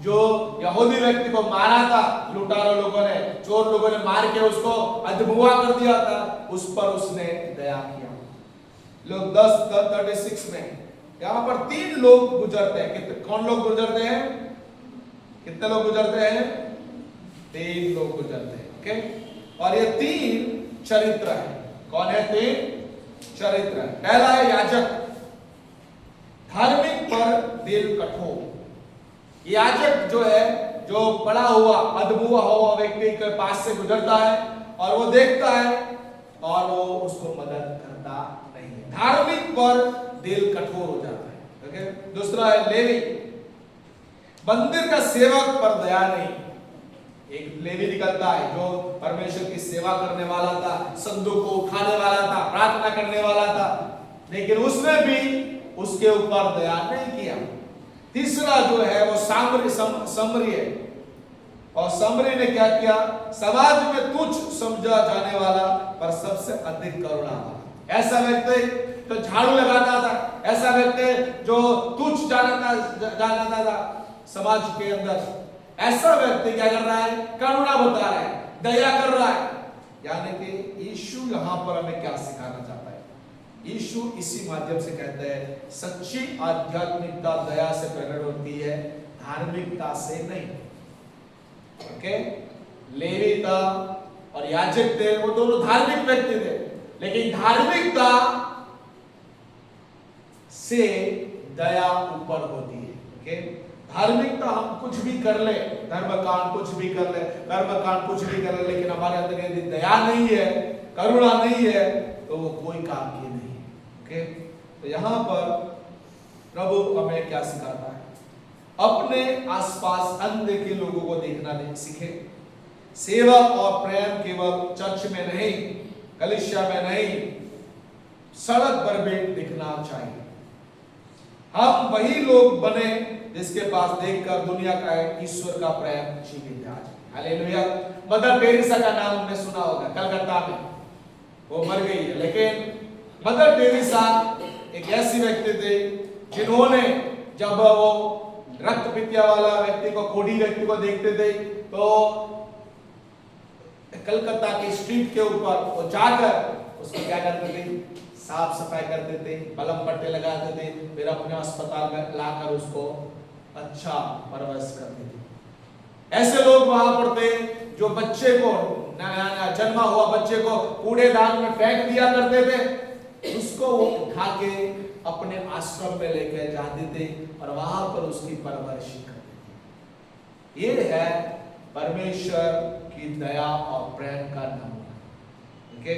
जो यहूदी व्यक्ति को मारा था लुटारों लोगों ने, चोर लोगों ने मार के उसको अधमुआ कर दिया था, उस पर उसने दया किया। लोग 10:36 में यहाँ पर 3 लोग गुजरते हैं। कौन लोग गुजरते हैं? कितने लोग गुजरते हैं? 3 लोग गुजरते हैं। ओके, और ये 3 चरित्र है। कौन है 3 चरित्र? पहला है याजक, धार्मिक पर दिल कठोर। याजक जो है, जो पड़ा हुआ अधमुआ हुआ व्यक्ति के पास से गुजरता है और वो देखता है और वो उसको मदद करता नहीं है। धार्मिक पर दिल कठोर हो जाता है। ओके, दूसरा है लेवी, मंदिर का सेवक पर दया नहीं। एक लेवी निकलता है जो परमेश्वर की सेवा करने वाला था, संदूक को उठाने वाला था, प्रार्थना करने वाला था, लेकिन उसने भी उसके ऊपर दया नहीं किया। तीसरा जो है वो समरी है, और समरी ने क्या किया? समाज में तुच्छ समझा जाने वाला पर सबसे अधिक करुणा वाला। ऐसा व्यक्ति तो झाड़ू लगाता था, ऐसा व्यक्ति जो तुच्छ जाना था समाज के अंदर, ऐसा व्यक्ति क्या कर रहा है? करुणा बता रहा है, दया कर रहा है। यानी कि यीशु यहां पर हमें क्या सिखाना चाहता है? यीशु इसी माध्यम से कहते हैं सच्ची आध्यात्मिकता दया से प्रकट होती है, धार्मिकता से नहीं। ओके, लेवी था और याजक थे, वो दोनों धार्मिक व्यक्ति थे, लेकिन धार्मिकता से दया ऊपर होती है। ओके, धार्मिकता हम कुछ भी कर ले, धर्मकांड कुछ भी कर ले, कर्मकांड कुछ भी कर ले, लेकिन हमारे अंदर यदि दया नहीं है, करुणा नहीं है, तो वो कोई काम की नहीं। ओके, तो यहां पर प्रभु हमें क्या सिखाता है? अपने आसपास अन्य के लोगों को देखना सीखे। सेवा और प्रेम केवल चर्च में नहीं, कलीसिया में नहीं, सड़क पर भी दिखना चाहिए। हम वही लोग बने जिसके पास देखकर दुनिया का ईश्वर का प्रेम जीवित है। हालेलुया। मदर टेरेसा का नाम हमने सुना होगा, कलकत्ता में वो मर गई है, लेकिन मदर टेरेसा एक ऐसी व्यक्ति थे जिन्होंने जब वो रक्त पित्या वाला व्यक्ति को, कोढ़ी व्यक्ति को देखते थे, तो कलकत्ता की स्ट्रीट के ऊपर वो जाकर उसको क्या करते थे? साफ सफाई करते थे, मलहम पट्टे लगाते थे, फिर अपने अस्पताल में लाकर उसको अच्छा परवरिश करते थे। ऐसे लोग वहां पर थे जो बच्चे को, नया जन्मा हुआ बच्चे को कूड़ेदान में फेंक दिया करते थे, उसको वो उठा के अपने आश्रम में लेकर जाते थे और वहां पर उसकी परवरिश करते थे। ये है परमेश्वर की दया और प्रेम का नमूना। ओके,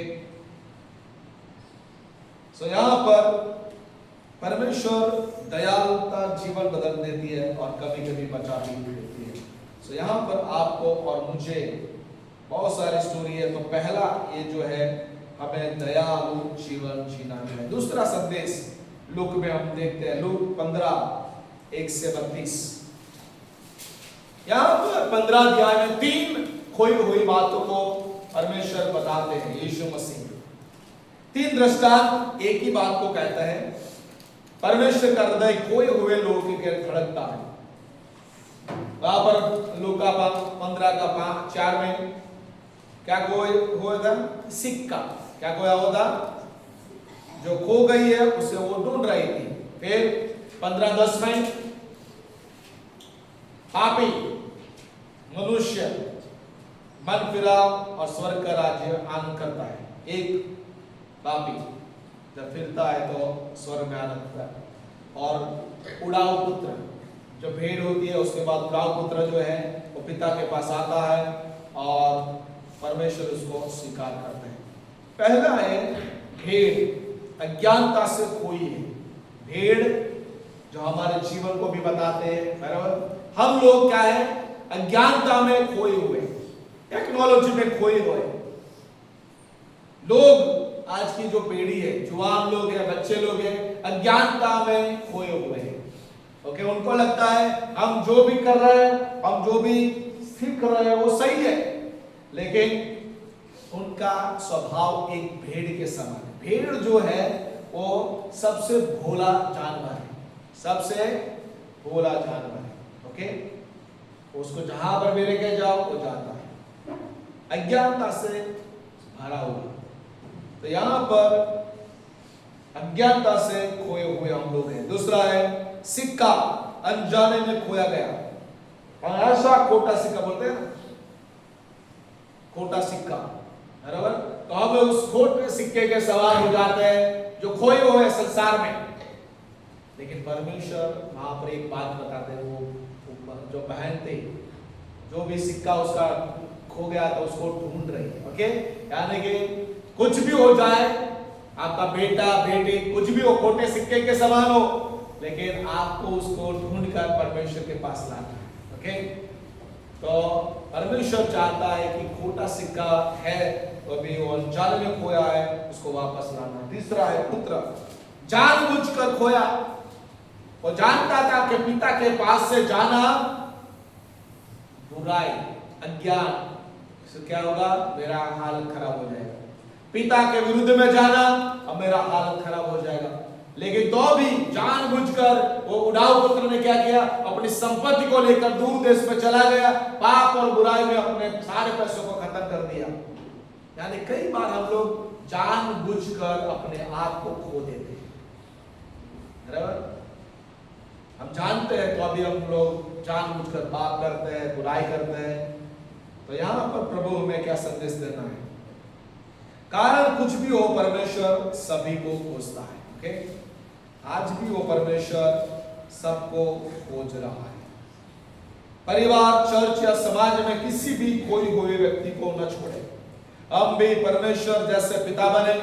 सो यहां पर परमेश्वर दयालुता जीवन बदल देती है और कभी कभी बचा भी देती है। सो यहां पर आपको और मुझे बहुत सारी स्टोरी है। तो पहला ये जो है, हमें दयालु जीवन जीना है। दूसरा संदेश लूक में हम देखते हैं, लूक 15:1-32। यहां पर 15 अध्याय में 3 खोई हुई बातों को परमेश्वर बताते हैं। यीशु मसीह 3 दृष्टांत एक ही बात को कहता है, परमेश्वर का हृदय खोए हुए लोगों के धड़कता है। वहां पर लूका 15:4 में क्या हुआ था? सिक्का क्या खोया हुआ था? जो खो गई है उसे वो ढूंढ रही थी। फिर 15:10 में पापी मनुष्य मन फिरा और स्वर्ग का राज्य आनंद करता है। एक पापी जब फिरता है तो स्वर्ग में आनंद करता है। और उड़ाऊ पुत्र, जो भेड़ होती है उसके बाद उड़ाऊ पुत्र जो है वो पिता के पास आता है और परमेश्वर उसको स्वीकार करते हैं। पहला है भेड़, अज्ञानता से खोई है। भेड़ जो हमारे जीवन को भी बताते हैं, बराबर। हम लोग क्या है? अज्ञानता में खोए हुए, टेक्नोलॉजी में खोए हुए लोग। आज की जो पीढ़ी है, जवान लोग हैं, बच्चे लोग हैं, अज्ञानता में खोए हुए हैं। ओके, उनको लगता है हम जो भी कर रहे हैं, हम जो भी सीख रहे हैं वो सही है, लेकिन उनका स्वभाव एक भेड़ के समान है। भेड़ जो है वो सबसे भोला जानवर है, सबसे भोला जानवर है। ओके, उसको जहां पर भी लेके जाओ वो जाता है, अज्ञानता से भरा हुआ। तो यहां पर अज्ञानता से खोए हुए हम लोग हैं। दूसरा है सिक्का, अनजाने में खोया गया। और ऐसा खोटा सिक्का बोलते हैं ना, खोटा सिक्का, बराबर। तो हम उस खोटे सिक्के के सवार हो जाते हैं जो खोए हुए हैं संसार में। लेकिन परमेश्वर वहां पर एक बात बताते हैं, वो जो बहन थी, जो भी सिक्का उसका खो गया था उसको ढूंढ रही है। ओके, यानी कि कुछ भी हो जाए, आपका बेटा बेटी कुछ भी हो, खोटे सिक्के के समान हो, लेकिन आपको उसको ढूंढकर परमेश्वर के पास लाना है। ओके, तो परमेश्वर चाहता है कि खोटा सिक्का है तो अभी वो अनजाने में खोया है, उसको वापस लाना। तीसरा है पुत्र, जानबूझकर खोया। वो जानता था कि पिता के पास से जाना बुराई, अज्ञान, इससे क्या होगा, मेरा हालत खराब हो जाएगा। पिता के विरुद्ध में जाना अब मेरा हालत खराब हो जाएगा। लेकिन तो भी जानबूझकर वो उड़ाऊ पुत्र ने क्या किया, अपनी संपत्ति को लेकर दूर देश में चला गया, पाप और बुराई में अपने सारे पैसों को खत्म कर दिया। यानी कई बार हम लोग जानबूझकर अपने आप को खो देते हैं, बराबर। हम जानते हैं तो अभी हम लोग जानबूझकर पाप करते हैं, बुराई करते हैं। तो यहां पर प्रभु हमें क्या संदेश देना है, कारण कुछ भी हो परमेश्वर सभी को खोजता है। ओके, आज भी वो परमेश्वर सबको खोज रहा है। परिवार, चर्च या समाज में किसी भी खोए हुए व्यक्ति को न छोड़े। हम भी परमेश्वर जैसे पिता बने,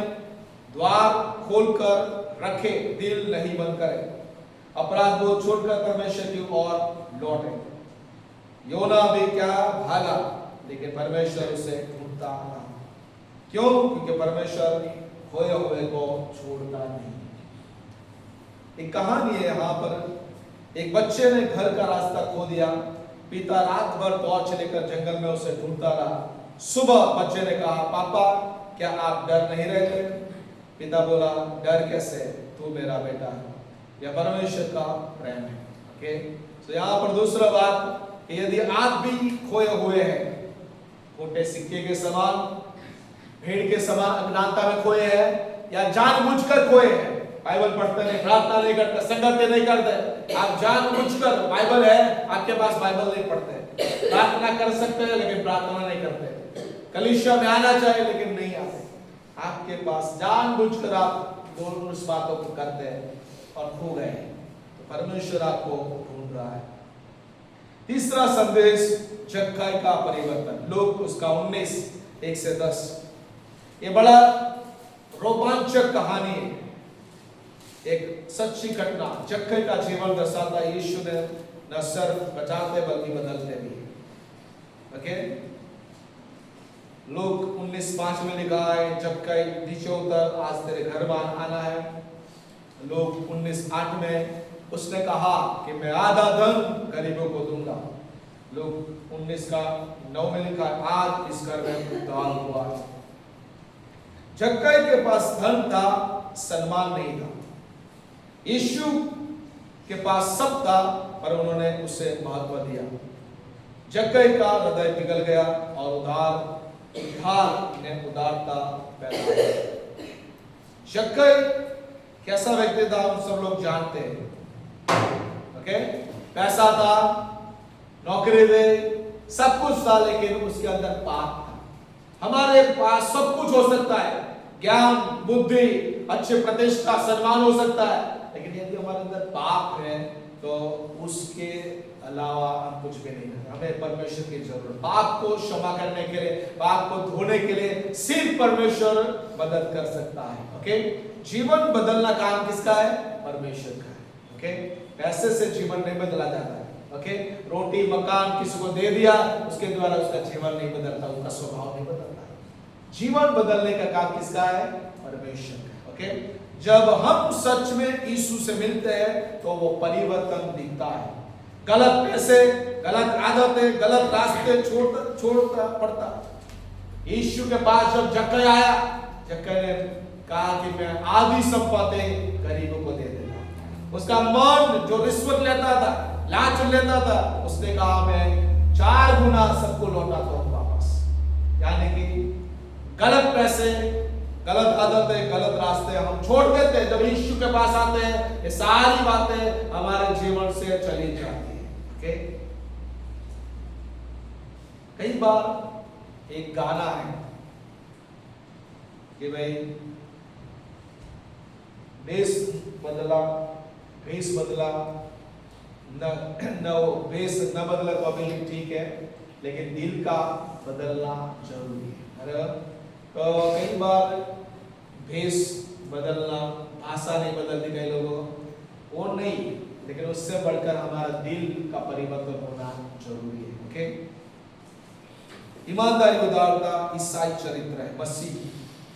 द्वार खोलकर रखे, दिल नहीं बंद करें, अपराध को छोड़कर परमेश्वर की ओर लौटे। योना भी क्या भागा, लेकिन परमेश्वर उसे ढूंढता रहा। क्यों? क्योंकि परमेश्वर खोए हुए को छोड़ता नहीं। एक कहानी है यहाँ पर, एक बच्चे ने घर का रास्ता खो दिया। पिता रात भर टॉर्च लेकर जंगल में उसे ढूंढता रहा। सुबह बच्चे ने कहा, पापा क्या आप डर नहीं रहते? पिता बोला, डर कैसे, तू मेरा बेटा है। यह परमेश्वर का प्रेम है। ओके, तो यहाँ पर दूसरा बात, यदि आप भी खोए हुए हैं, खोटे सिक्के के समान, भेड़ के समान अज्ञानता में खोए हैं, या जानबूझकर खोए हैं, बाइबल पढ़ते नहीं, प्रार्थना नहीं करते, संगति नहीं करते, आप जानबूझकर, बाइबल है आपके पास, बाइबल नहीं पढ़ते, प्रार्थना कर सकते हैं लेकिन प्रार्थना नहीं करते, कलीसिया में आना चाहिए लेकिन नहीं आते, आपके पास जानबूझकर आप दोनों उस बातों को करते हैं और खो गए। तो परमेश्वर आपको ढूंढ रहा है। तीसरा संदेश, जक्कई का परिवर्तन। लोग उसका 19:1-10। ये बड़ा रोमांचक कहानी है, एक सच्ची घटना। जक्कई का जीवन दर्शाता है। यीशु ने न सिर्फ बचाते बल्कि बदलते भी। ओके, लोग 19:5 में लिखा है, जक्कई नीचे उतर, आज तेरे घर में आना है। लोग 19:8 में उसने कहा कि मैं आधा धन गरीबों को दूंगा। लोग 19:9 में लिखा, आज इस घर में उद्धार हुआ। जक्कई के पास धन था, सम्मान नहीं था। यीशु के पास सब था, पर उन्होंने उसे महत्व दिया। जक्कई का हृदय पिघल गया और उधार ने उदारता पैदा की। जक्कई कैसा व्यक्ति था हम सब लोग जानते हैं। ओके, पैसा था, नौकरी थे, सब कुछ था, लेकिन उसके अंदर पाप था। हमारे पास सब कुछ हो सकता है, ज्ञान, बुद्धि, अच्छे प्रतिष्ठा, सम्मान हो सकता है, लेकिन यदि हमारे अंदर पाप है तो उसके अलावा हम कुछ भी नहीं करते। हमें परमेश्वर की जरूरत, पाप को क्षमा करने के लिए, पाप को धोने के लिए सिर्फ परमेश्वर मदद कर सकता है। ओके, जीवन बदलना काम किसका है? परमेश्वर का है। ओके, पैसे से जीवन नहीं बदला जाता है। ओके, रोटी मकान किसी को दे दिया, उसके द्वारा उसका जीवन नहीं बदलता, उसका स्वभाव नहीं बदलता। जीवन बदलने का काम किसका है? परमेश्वर का। ओके, जब हम सच में यीशु से मिलते हैं तो वो परिवर्तन दिखता है। गलत पैसे, गलत आदतें, गलत रास्ते छोड़ता पड़ता। यीशु के पास जब जक्कई आया, जक्कई ने कहा कि मैं आधी संपत्ति गरीबों को दे देता। उसका मन जो रिश्वत लेता था, लांच लेता था, उसने कहा मैं 4 गुना सबको लौटाता हूं वापस। यानी कि गलत पैसे, गलत आदतें, गलत रास्ते हम छोड़ देते हैं। जब यीशु के पास आते हैं, ये सारी बातें हमारे जीवन से चली जाती है। ओके, कई बार एक गाना है कि भाई देश बदला, भेष बदला, न भेष न बदला तो अभी ठीक है, लेकिन दिल का बदलना जरूरी है। अरे तो कई बार भेष बदलना, भाषा नहीं बदलती कई लोगों, वो नहीं, लेकिन उससे बढ़कर हमारा दिल का परिवर्तन होना जरूरी है। ओके, ईमानदारी, उदारता ईसाई चरित्र है, मसीह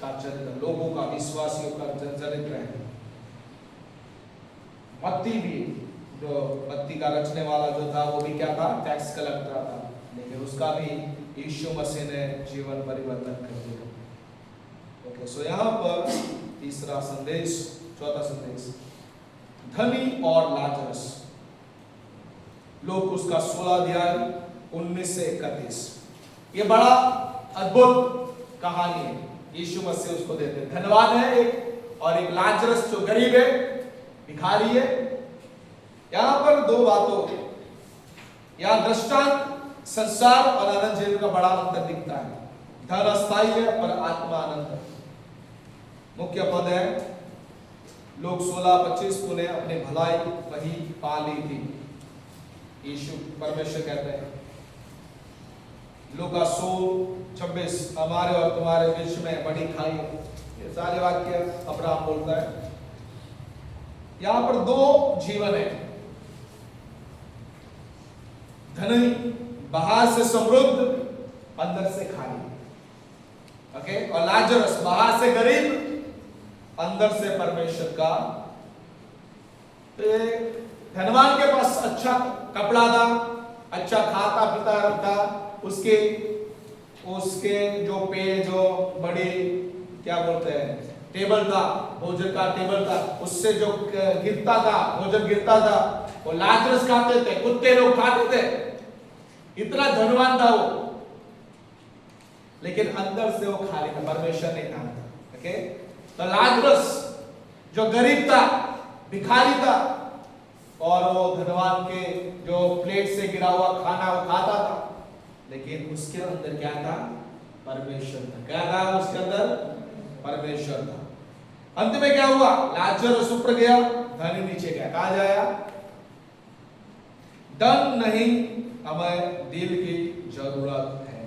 का चरित्र, लोगों का, विश्वासियों का चरित्र है। मत्ती भी, जो मत्ती का रचने वाला जो था, वो भी क्या था? टैक्स कलेक्टर था, लेकिन उसका भी यीशु मसीह ने जीवन परिवर्तन कर दिया। ओके, सो यहाँ पर तीसरा संदेश, चौथा संदेश, धनी और लाजरस। लोग उसका 16 अध्याय 19 से 31। ये बड़ा अद्भुत कहानी है। यीशु मसीह उसको देते हैं, धनवान है एक, और एक लाजरस जो गरीब है, भिखारी है। यहां पर 2 बातों, यहां दृष्टांत संसार और अनंत जीवन का बड़ा अंतर दिखता है। धन अस्थायी है पर आत्मा अनंत है। मुख्य पद है लोग 16:25, तूने अपनी भलाई वही पा ली थी। यीशु परमेश्वर कहते हैं। लूका 16:26, हमारे और तुम्हारे बीच में बड़ी खाई। ये सारे वाक्य अब्राहम बोलता है। यहां पर 2 जीवन है, धनी बाहर से समृद्ध, अंदर से खाली। ओके, और लाजरस बाहर से गरीब, अंदर से परमेश्वर का। तो धनवान के पास अच्छा कपड़ा था, अच्छा खाता पीता था, उसके जो पे जो बड़ी क्या बोलते हैं टेबल था, भोजन का टेबल था, उससे जो गिरता था, भोजन गिरता था, वो लाजरस खाते थे, कुत्ते लोग खाते थे। इतना धनवान था वो, लेकिन अंदर से वो खाली था, परमेश्वर नहीं था। ओके, तो लाजरस जो गरीब था, भिखारी था, और वो धनवान के जो प्लेट से गिरा हुआ खाना वो खाता था, लेकिन उसके अंदर क्या था? परमेश्वर था। क्या था उसके अंदर? परमेश्वर था। अंत में क्या हुआ? लाजरस ऊपर गया, धनी नीचे गया। कहा जाया? धन नहीं, हमें दिल की जरूरत है।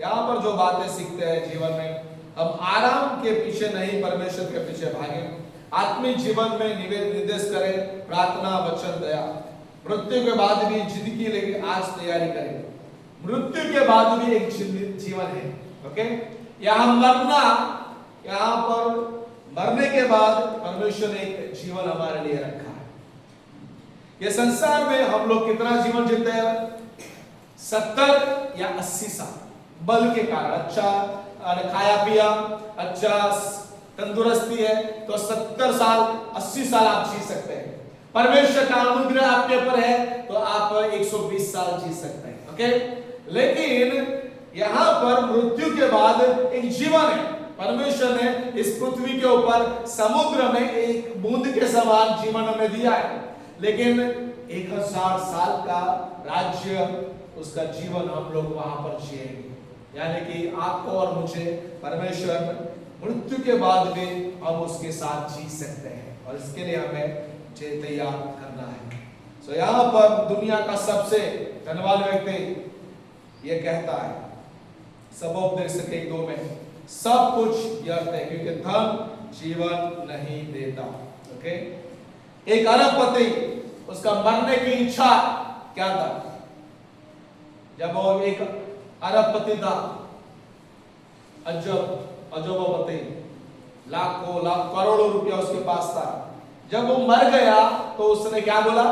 यहां पर जो बातें सीखते हैं जीवन में, हम आराम के पीछे नहीं, परमेश्वर के पीछे भागे। आत्मिक जीवन में निर्देश करें, प्रार्थना, वचन, दया। मृत्यु के बाद भी जिंदगी लेके आज तैयारी करें। मृत्यु के बाद भी एक जीवन है। ओके, यहां मरना, यहां पर मरने के बाद परमेश्वर ने एक जीवन हमारे लिए रखा है। ये संसार में हम लोग कितना जीवन जीते हैं? 70 या 80 साल, बल के कारण। अच्छा खाया पिया, अच्छा तंदुरुस्ती है तो 70 साल 80 साल आप जी सकते हैं। परमेश्वर का अनुग्रह आपके ऊपर है तो आप 120 साल जी सकते हैं। ओके, लेकिन यहां पर मृत्यु के बाद एक जीवन है। परमेश्वर ने इस पृथ्वी के ऊपर समुद्र में एक बूंद के समान जीवन हमें दिया है, लेकिन 1000 साल का राज्य, उसका जीवन हम लोग वहां पर जिएंगे। यानी कि आपको और मुझे परमेश्वर मृत्यु के बाद भी हम उसके साथ जी सकते हैं, और इसके लिए हमें तैयार करना है। सो यहाँ पर दुनिया का सबसे धनवान व्यक्ति ये कहता है, सबोपदेश 1:2 में, सब कुछ व्यर्थ है क्योंकि धन जीवन नहीं देता। ओके, एक अरबपति, उसका मरने की इच्छा क्या था? जब वो एक अरबपति था, अजोबपति, लाखों लाख करोड़ों रुपया उसके पास था। जब वो मर गया तो उसने क्या बोला?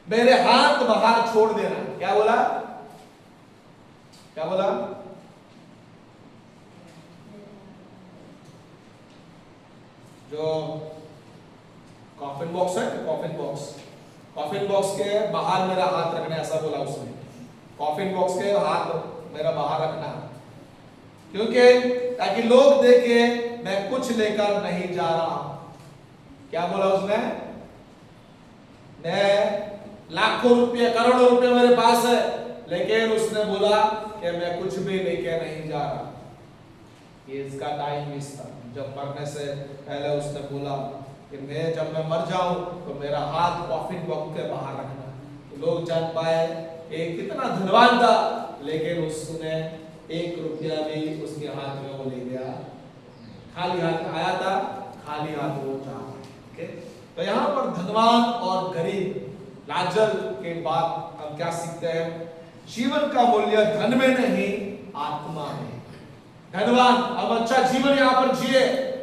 मेरे हाथ बाहर छोड़ देना। क्या बोला? क्या बोला? जो कॉफिन बॉक्स है, कॉफिन बॉक्स के बाहर मेरा हाथ रखना, ऐसा बोला उसने। कॉफिन बॉक्स के हाथ मेरा बाहर रखना, क्योंकि ताकि लोग देखे मैं कुछ लेकर नहीं जा रहा। क्या बोला उसने? मैं लाखों रुपये करोड़ों रुपये मेरे पास है, लेकिन उसने बोला कि मैं कुछ भी लेके नहीं जा रहा। ये इसका टाइम मिस था। जब मरने से पहले उसने बोला कि जब मैं मर जाऊं तो मेरा हाथ कॉफिन बॉक्स के बाहर रखना, तो लोग जान पाए ये कितना धनवान था, लेकिन उसने 1 रुपया भी उसके हाथ में वो ले गया। खाली हाथ आया था, खाली हाथ वो जा। तो यहाँ पर धनवान और गरीब लाजर के बाद हम क्या सीखते हैं? जीवन का मूल्य धन में नहीं, आत्मा में। धनवान अब अच्छा जीवन यहाँ पर जिए,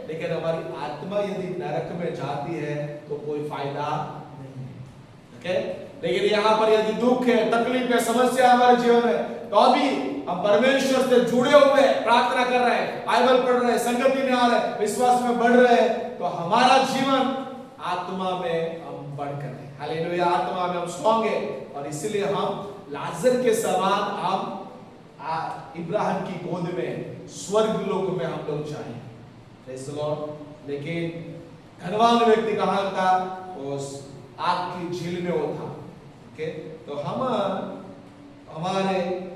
लेकिन हमारी आत्मा यदि नरक में जाती है तो कोई फायदा नहीं है। ओके? लेकिन यहाँ पर यदि दुख है, तकलीफ है, समस्या है हमारे जीवन में, तो अभी हम परमेश्वर से जुड़े हुए प्रार्थना कर रहे हैं, बाइबल पढ़ रहे हैं, संगति में आ रहे हैं, विश्वास में बढ़ रहे हैं, तो हमारा जीवन आत्मा में हम बढ़कर हैं। हालेलुया। आत्मा में हम स्ट्रांग है, और इसीलिए हम लाजर के समान हम इब्राहिम की गोद में स्वर्ग लोक में हम लोग जाएं। Praise the Lord. लेकिन धनवान व्यक्ति कहाँ था? उस आग की झील में वो था। ओके? तो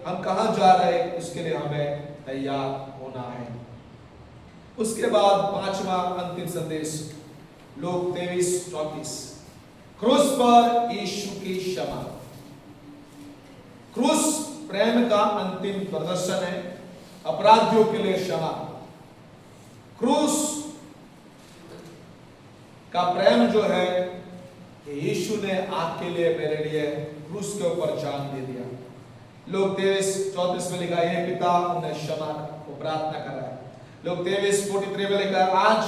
हम कहाँ जा रहे हैं, उसके लिए हमें तैयार होना है। उसके बाद 5वां अंतिम संदेश, लोक 23:34, क्रूस पर यीशु की क्षमा। क्रूस प्रेम का अंतिम प्रदर्शन है, अपराधियों के लिए क्षमा। क्रूस का प्रेम जो है, यीशु ने आपके लिए, मेरे लिए क्रूस के ऊपर जान दे दिया। लोक 23:34 में लिखा है, पिता उन्हें क्षमा कर, वो प्रार्थना कर रहा है। लोक 23:43 में लिखा है, आज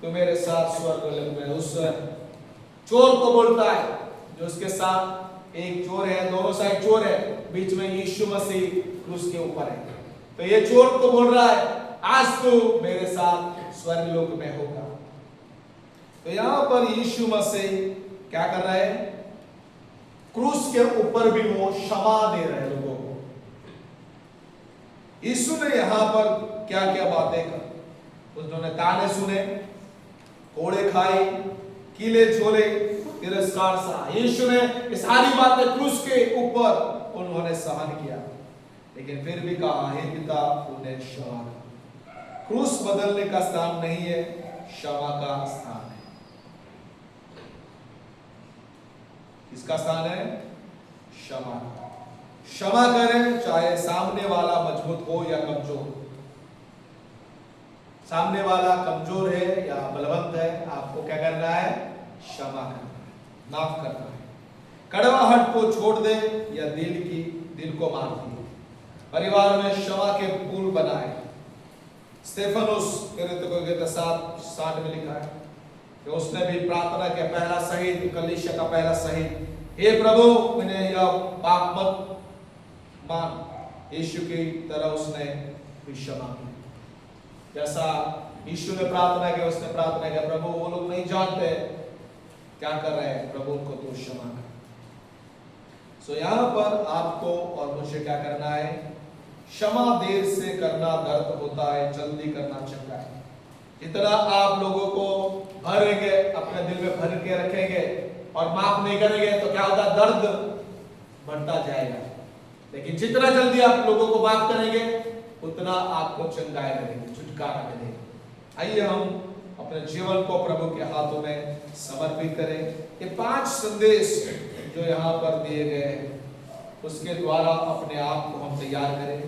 तो मेरे साथ स्वर्ग में। उस चोर को बोलता है, जो उसके साथ एक चोर है, दोनों साइड चोर है, बीच में यीशु मसीह क्रूस के ऊपर है। तो ये चोर को बोल रहा है, आज तो मेरे साथ स्वर्ग लोक में होगा। तो यहां पर यीशु मसीह क्या कर रहा है? क्रूस के ऊपर भी वो क्षमा दे रहे हैं लोगों को। यीशु ने यहां पर क्या क्या बातें कर, उन्होंने ताने सुने, कोड़े खाए, कीले झोले, तिरस्कार सहा। यीशु ने ये सारी बातें क्रूस के ऊपर उन्होंने सहन किया, लेकिन फिर भी कहा, हे पिता उन्हें क्षमा कर। क्रूस बदलने का स्थान नहीं है, क्षमा का स्थान है। किसका स्थान है? क्षमा। क्षमा करें, चाहे सामने वाला मजबूत हो या कमजोर। सामने वाला कमजोर है या बलवंत है, आपको क्या करना है? क्षमा करना है, माफ करना है। कड़वाहट को छोड़ दे या दिल को मार दे। परिवार में क्षमा के पुल बनाए। स्तेफनुस कृतज्ञता के साथ 60 में लिखा है कि उसने भी प्रार्थना के पहला शहीद, कलीसिया का पहला शहीद, हे प्रभु उन्हें यह पाप मत मान। यीशु की तरह उसने भी क्षमा की। जैसा यीशु ने प्रार्थना किया, उसने प्रार्थना किया, प्रभु वो लोग नहीं जानते क्या कर रहे हैं, प्रभु उनको तो क्षमा कर। सो यहाँ पर आपको और मुझे क्या करना है? क्षमा देर से करना दर्द होता है, जल्दी करना चंगा है। जितना आप लोगों को भरेंगे, अपने दिल में भर के रखेंगे और माफ नहीं करेंगे, तो क्या होगा? दर्द बढ़ता जाएगा। लेकिन जितना जल्दी आप लोगों को माफ करेंगे, उतना आपको चंगाई मिलेगी, छुटकारा मिलेगा। आइए हम अपने जीवन को प्रभु के हाथों में समर्पित करें। ये 5 संदेश जो यहाँ पर दिए गए हैं, उसके द्वारा अपने आप को हम तैयार करें।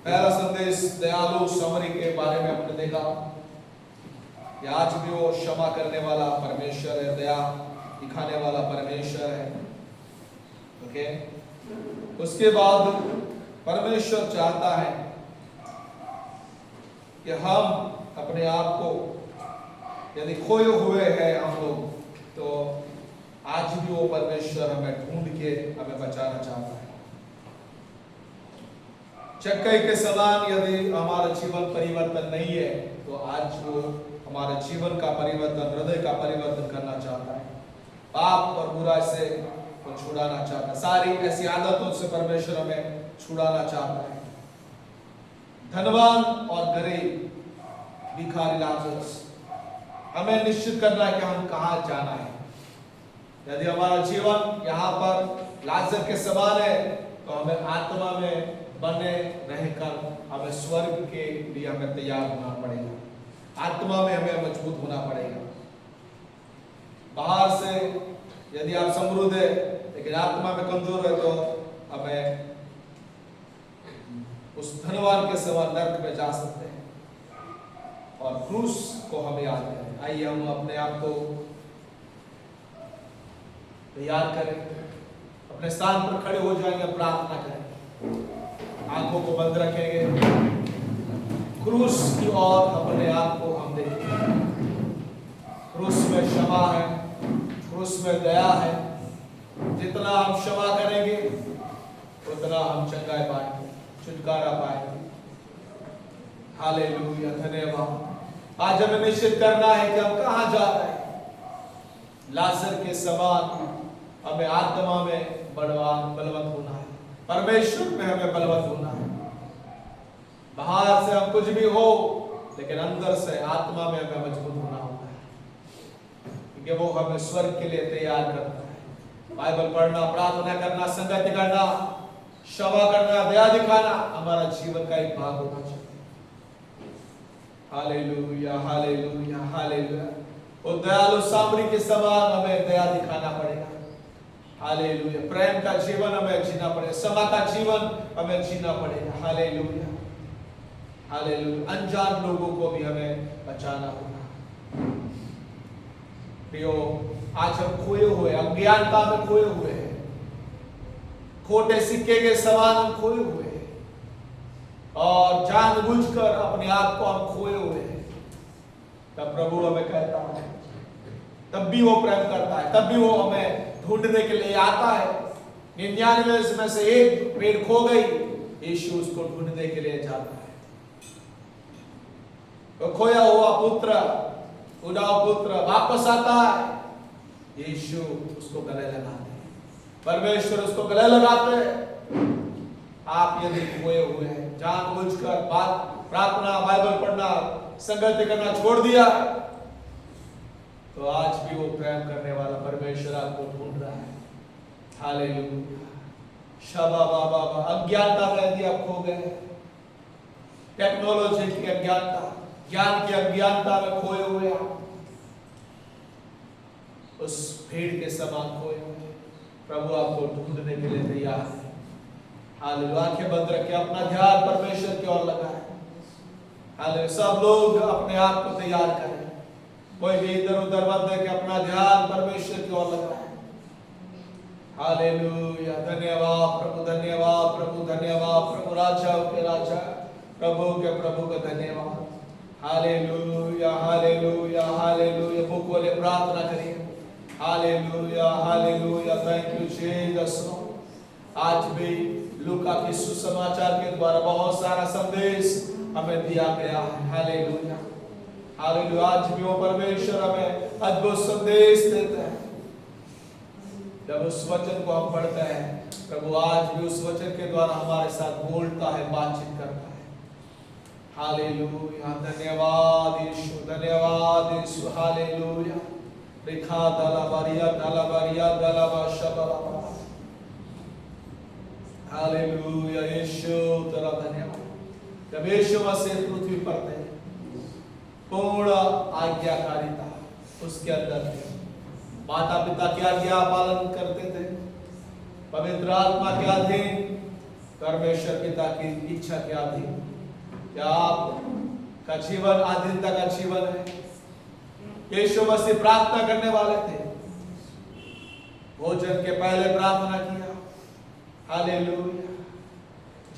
पहला संदेश दयालु समरी के बारे में हमने देखा कि आज भी वो क्षमा करने वाला परमेश्वर है, दया दिखाने वाला परमेश्वर है। ओके? उसके बाद परमेश्वर चाहता है कि हम अपने आप को, यदि खोए हुए हैं हम लोग, तो आज भी वो परमेश्वर हमें ढूंढ के हमें बचाना चाहता है। चक्कई के समान यदि हमारा जीवन परिवर्तन नहीं है, तो आज वो हमारे जीवन का परिवर्तन, हृदय का परिवर्तन करना चाहता है। पाप और बुराई से वो छुड़ाना चाहता है। सारी ऐसी आदतों से परमेश्वर हमें छुड़ाना चाहता है। धनवान और गरीब, भिखारी, लाजरस, हमें निश्चित करना है कि हम कहाँ जाना है। यदि हमारा जीवन यहाँ पर लाजर के समान है, तो हमें आत्मा में बने रहकर हमें स्वर्ग के लिए हमें तैयार होना पड़ेगा। आत्मा में हमें मजबूत होना पड़ेगा। बाहर से यदि आप समृद्ध है लेकिन आत्मा में कमजोर है, तो हमें उस धनवान के समान नरक में जा सकते हैं। और क्रूस को हमें याद करें। आइए हम अपने आप को तैयार करें, अपने स्थान पर खड़े हो जाएंगे, प्रार्थना करें, आंखों को बंद रखेंगे, क्रूस की ओर अपने आप को हम देखेंगे। क्रूस में क्षमा है, क्रूस में दया है। जितना हम क्षमा करेंगे उतना हम चंगाई पाएंगे, छुटकारा पाएंगे। हालेलुया, धन्यवाद। आज हमें निश्चित करना है कि हम कहाँ जा रहे हैं। लाजर के समान हमें आत्मा में बलवंत होना है, परमेश्वर में हमें बलवंत होना है। बाहर से हम कुछ भी हो, लेकिन अंदर से आत्मा में हमें मजबूत होना होता है, क्योंकि वो हमें स्वर्ग के लिए तैयार करता है। बाइबल पढ़ना, प्रार्थना करना, संगति करना, क्षमा करना, दया दिखाना हमारा जीवन का एक भाग होना चाहिए। Hallelujah, hallelujah, hallelujah. वो दयालु सामरी के समान हमें दया दिखाना पड़ेगा। हालेलुया। प्रेम का जीवन हमें जीना पड़ेगा, क्षमा का जीवन हमें जीना पड़ेगा। Hallelujah, hallelujah. अनजान लोगों को भी हमें बचाना होगा। प्रियो, आज हम खोए हुए, अज्ञानता में खोए हुए हैं, खोटे सिक्के के समान हम खोए हुए हैं, और जानबूझकर अपने आप को हम खोए हुए हैं। तब प्रभु हमें कहता है, तब भी वो प्रेम करता है, तब भी वो हमें ढूंढने के लिए आता है। 99 में से एक भेड़ खो गई, यीशु उसको ढूंढने के लिए जाता है। तो खोया हुआ पुत्र, उदाव पुत्र वापस आता है, यीशु उसको गले लगाते हैं, परमेश्वर उसको गले लगाते हैं। आप यदि खोए हुए हैं, जानबूझकर बात, प्रार्थना, बाइबल पढ़ना, संगति करना छोड़ दिया, तो आज भी वो प्रेम करने वाला परमेश्वर आपको ढूंढ रहा है। हालेलुया, शबा बाबा। अज्ञानता में यदि आप खो गए, टेक्नोलॉजी की अज्ञानता, ज्ञान की अज्ञानता में खोए हुए, उस भीड़ के समान खोए हुए, प्रभु आपको ढूंढने के लिए तैयार है। हालेलुया। आंखें बंद रखें, अपना ध्यान परमेश्वर की ओर लगाएं। हालेलुया। सब लोग अपने आप को तैयार करें, कोई भी इधर उधर मत देके अपना ध्यान परमेश्वर की ओर लगाएं। हालेलुया। धन्यवाद प्रभु, धन्यवाद प्रभु, धन्यवाद प्रभु, राजा के राजा, प्रभु के प्रभु का धन्यवाद। Hallelujah, hallelujah, hallelujah. मुख खोले प्रार्थना करिए। Hallelujah, hallelujah. Thank you Jesus. आज भी लूका की सुसमाचार के द्वारा बहुत सारा संदेश हमें दिया गया है। Hallelujah, hallelujah. आज भी वो परमेश्वर हमें अद्भुत संदेश देता है। जब उस वचन को हम पढ़ते हैं, प्रभु आज भी उस वचन के द्वारा हमारे साथ बोलता है, बातचीत करता है। हालेलुया। धन्यवाद यीशु, धन्यवाद यीशु। हालेलुया। रेखा दाला बारिया, दाला बारिया, दाला बाशबा। हालेलुया यीशु, तेरा धन्यवाद। जब यीशु मसीह पृथ्वी पर थे, पूर्ण आज्ञाकारिता उसके अंदर थी। माता पिता की आज्ञा पालन करते थे, पवित्र आत्मा के अधीन, परमेश्वर पिता की इच्छा के अधीन। क्या आपका जीवन अधीनता का जीवन है? यीशु मसीह प्रार्थना करने वाले थे, भोजन के पहले प्रार्थना किया। हालेलुया।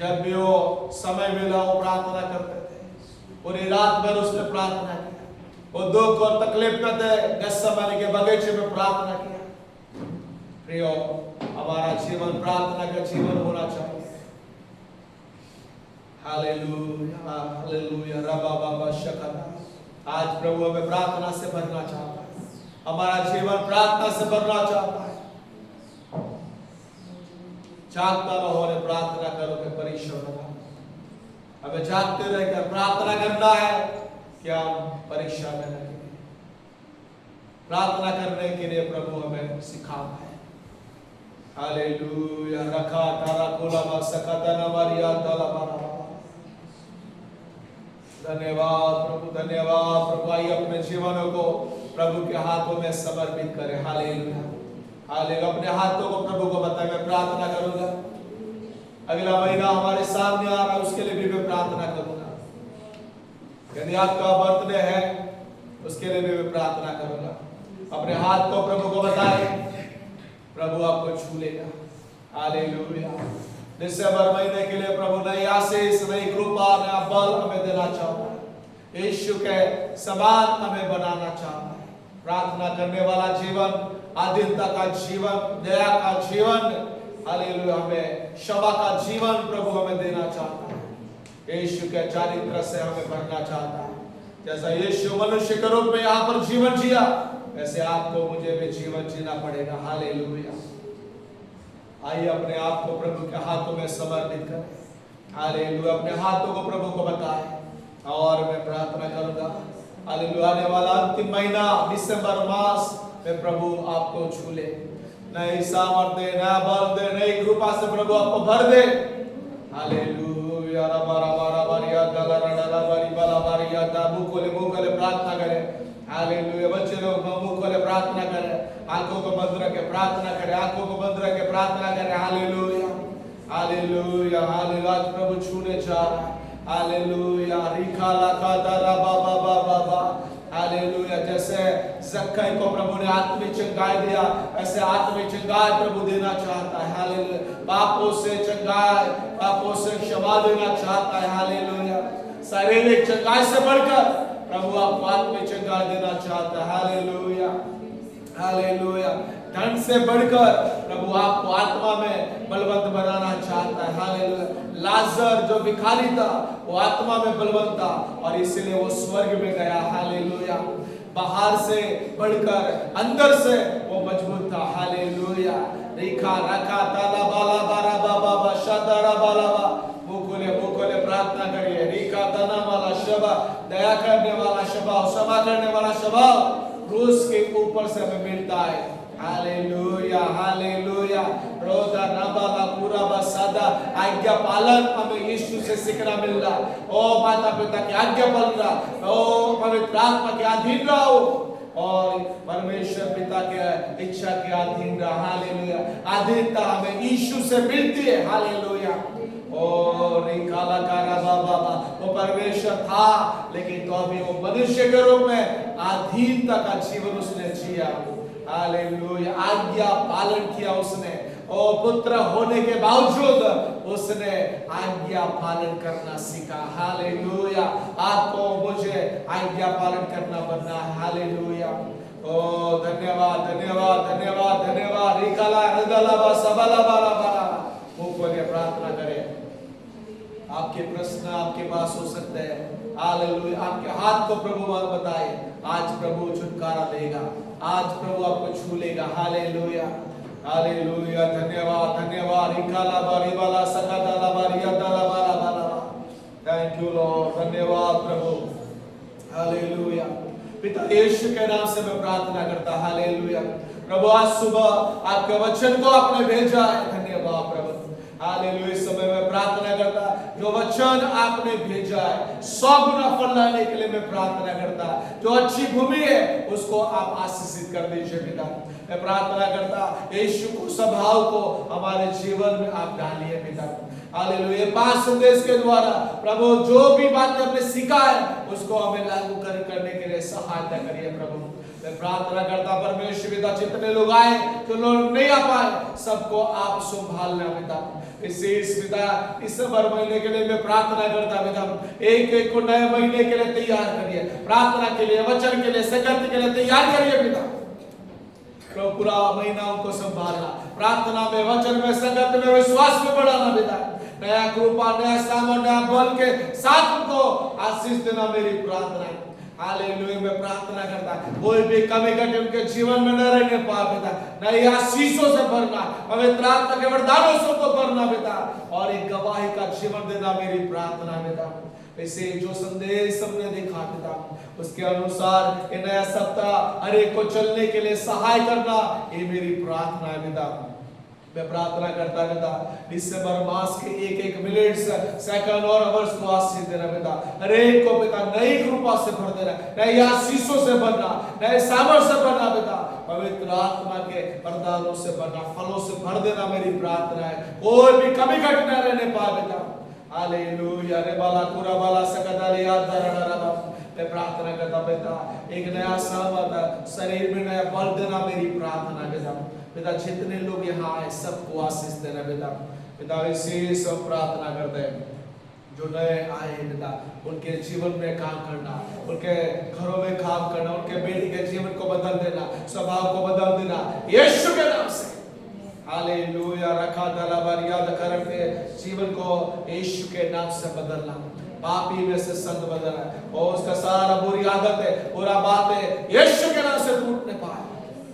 जब भी वो समय मिला वो प्रार्थना करते थे, पूरी रात भर उसने प्रार्थना किया। वो दुख और तकलीफ में थे, गत्सेमनी के बगीचे में प्रार्थना किया। प्रियो, हमारा जीवन प्रार्थना का जीवन होना चाहिए। हालेलुया, हालेलुया, रबा बाबा शकरा। आज प्रभु हमें प्रार्थना से भरना चाहता है, हमारा जीवन प्रार्थना से भरना चाहता है। जागता रहो और प्रार्थना करो कि परीक्षा बना। हमें जागते रहकर प्रार्थना करना है कि हम परीक्षा में लगे। प्रार्थना करने के लिए प्रभु हमें सिखाता है। हालेलुया, रखा तारा कोला सकता नवरिया तला। धन्यवाद प्रभु, धन्यवाद प्रभु। आइए अपने जीवनों को प्रभु के हाथों में समर्पित करें। Hallelujah, hallelujah. अपने हाथों को प्रभु को बताएं, मैं प्रार्थना करूंगा। अगला महीना हमारे सामने आ रहा है, उसके लिए भी मैं प्रार्थना करूंगा। यदि आपका बर्थडे है, उसके लिए भी मैं प्रार्थना करूंगा। अपने हाथ को प्रभु को बताएं, प्रभु आपको छू लेगा। हालेलुया। दिसंबर महीने के लिए प्रभु नई आशीष, नई कृपा, नया बल हमें देना चाहता है। यीशु के समान हमें बनाना चाहता है। प्रार्थना करने वाला जीवन, आधीनता का जीवन, दया का जीवन, हालेलुया, हमें क्षमा का जीवन प्रभु हमें देना चाहता है। यीशु के चरित्र से हमें भरना चाहता है। जैसा यीशु मनुष्य के रूप में यहाँ पर जीवन जिया, वैसे आपको मुझे भी जीवन जीना पड़ेगा। हालेलुया। आइए अपने आप को प्रभु के हाथों में समर्पित करें। हालेलुया। अपने हाथों को प्रभु को बताएं और मैं प्रार्थना करूंगा। हालेलुया। आने वाला अंतिम महीना दिसंबर मास में प्रभु आपको छू ले, नई सामर्थ्य, नया बल दे, नई कृपा से प्रभु आपको भर दे। हालेलुया। मुंह प्रार्थना करें। हालेलुया। बच्चे लोग मुंह खोले प्रार्थना करें, आंखों को बंद रखे प्रार्थना करें, आंखों को बंद रखे प्रार्थना करें। Hallelujah, hallelujah, hallelujah. आज प्रभु छूने जा रहा है। हालेलुया। रिखा लाखा दारा बाबा बाबा बा। हालेलुया। जैसे जक्कई को प्रभु ने आत्मिक चंगाई दिया, ऐसे आत्मिक चंगाई प्रभु देना चाहता है। हालेलुया। पापों से चंगाई, पापों से क्षमा देना चाहता है। हालेलुया। शारीरिक चंगाई से बढ़कर प्रभु आपको आत्मिक चंगाई देना चाहता है। Hallelujah, hallelujah. धन से बढ़कर प्रभु आपको आत्मा में बलवंत बनाना चाहता है। हालेलुया। लाजर जो भिखारी था, वो आत्मा में बलवंत था और इसलिए वो स्वर्ग में गया। हालेलुया। बाहर से बढ़कर अंदर से वो मजबूत था। हालेलुया। रेखा रखा ताला बाला बारा बाबा बा शादारा बाला बा। मुंह खोले प्रार्थना करिए। रेखा तना वाला शबा, दया करने वाला स्वभाव, क्षमा करने वाला स्वभाव क्रूस के ऊपर से हमें मिलता है। Hallelujah, hallelujah. रोदा नबाला पूरा बसादा आज्ञा पालन हमें यीशु से सीखना मिल रहा। ओ माता पिता की आज्ञा पालन रहा, ओ पवित्र आत्मा के अधीन रहो और परमेश्वर पिता के इच्छा के अधीन रहा। हालेलुया। अधीनता हमें यीशु से मिलती है। हालेलुया। और काला कारा बाबा, वो परमेश्वर था लेकिन तो अभी वो मनुष्य के रूप में अधीनता का जीवन उसने जिया। हालेलुया। आज्ञा पालन किया उसने, और पुत्र होने के बावजूद उसने आज्ञा पालन करना सीखा। हालेलुया। आपको मुझे आज्ञा पालन करना बनना है। हालेलुया। ओ धन्यवाद, धन्यवाद, धन्यवाद, धन्यवाद। रिकाला रदला बा सबला बाला बाला। मुंह खोलिए प्रार्थना करें। आपके प्रश्न आपके पास हो सकते हैं। हालेलुया। आपके हाथ को प्रभु बताए, आज प्रभु छुटकारा देगा, आज प्रभु आपको छू लेगा। Hallelujah, hallelujah. धन्यवाद, धन्यवाद। इकाला बारी वाला सकादाला बारी अदाला बाला बाला। Thank you Lord. धन्यवाद प्रभु। हालेलुया। पिता यीशु के नाम से मैं प्रार्थना करता। हालेलुया। प्रभु आज सुबह आपके वचन को आपने भेजा है। धन्यवाद प्रभु। हालेलुया। इस समय मैं प्रार्थना करता, जो वचन आपने भेजा है 100 गुना फल लाने के लिए मैं प्रार्थना करता। जो अच्छी भूमि है उसको आप आशीषित कर दीजिए पिता। मैं प्रार्थना करता, यीशु को स्वभाव को हमारे जीवन में आप डालिए पिता। हालेलुया। 5 संदेश के द्वारा प्रभु जो भी बातें हमने सीखा है उसको हमें लागू करने के लिए सहायता करिए प्रभु। मैं प्रार्थना करता परमेश्वर पिता, जितने लोग आए जो लोग नहीं आ पाए सबको आप संभालना पिता। विशेष पिता दिसंबर महीने के लिए मैं प्रार्थना करता पिता, एक एक को नए महीने के लिए तैयार करिए, प्रार्थना के लिए, वचन के लिए, संगत के लिए तैयार करिए पिता। तो पूरा महीना उनको संभालना, प्रार्थना में, वचन में, संगत में, विश्वास में बढ़ाना पिता। नया कृपा, नया सामर्थ, नया बल के साथ उनको आशीष देना मेरी प्रार्थना है। हालेलुया। मैं प्रार्थना करता कोई भी कमी घटी उनके जीवन में न रहने पाए पिता, नई आशीषों से भरना, पवित्र आत्मा के वरदानों से उनको भरना पिता, और एक गवाही का जीवन देना मेरी प्रार्थना पिता। इसे जो संदेश हमने देखा पिता, उसके अनुसार ये नया सप्ताह हर एक को चलने के लिए सहाय करना, ये मेरी प्रार्थना है पिता। मैं प्रार्थना करता पिता, दिसंबर मास के एक एक मिनट, सेकंड और आवर्स को आशीष देना पिता, हर एक को पिता नई कृपा से भर देना, नई आशीषों से भरना, नए सामर्थ से भरना पिता, पवित्र आत्मा के वरदानों से भरना, फलों से भर देना मेरी प्रार्थना है। कोई भी कमी घटी न रहने पाए पिता। हालेलुया। रे बाला कुरा बाला सकदाली आदरड़ा। मैं प्रार्थना करता पिता, एक नया सामर्थ, शरीर में नया बल देना मेरी प्रार्थना पिता। पिता जितने लोग यहाँ आए सबको आशीष देना पिता। पिता विशेष हम प्रार्थना करते हैं जो नए आए पिता, उनके जीवन में काम करना, उनके घरों में काम करना, उनके बेटी के जीवन को बदल देना, स्वभाव को बदल देना यीशु के नाम से। हालेलुया। रखा दलाबार याद करके जीवन को यीशु के नाम से बदलना, पापी में से संत बदलना, और उसका सारा बुरी आदत है, बुरा बात है, यीशु के नाम से टूटने पाए,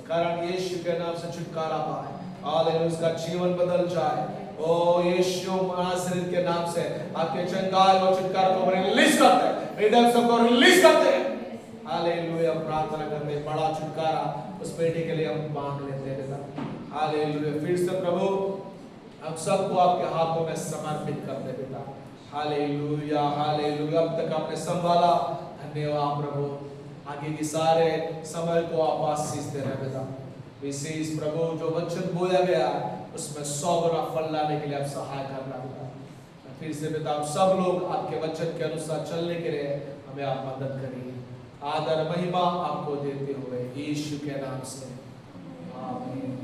कारण यीशु के नाम से छुटकारा पाए। हालेलुया। उसका जीवन बदल जाए। ओ यीशु नासरीत के नाम से आपके चंगाई और छुटकारा को रिलीज करते हैं, रिडेम्पशन को रिलीज करते हैं। हालेलुया। प्रार्थना करते हैं, बड़ा छुटकारा उस बेटे के लिए हम मांग लेते हैं पिता। हालेलुया। फिर से प्रभु हम सबको आपके हाथों में समर्पित करते हैं पिता। हालेलुया। हालेलुया। अब तक आपने संभाला, धन्यवाद प्रभु। आगे की सारे समय को आप आशीष दे रहे पिता। विशेष प्रभु जो वचन बोया गया उसमें 100 गुना फल लाने के लिए आप सहाय करना पिता। फिर से पिता आप सब लोग आपके वचन के अनुसार चलने के लिए हमें आप मदद करिए। आदर महिमा आपको देते हुए यीशु के नाम से आमीन।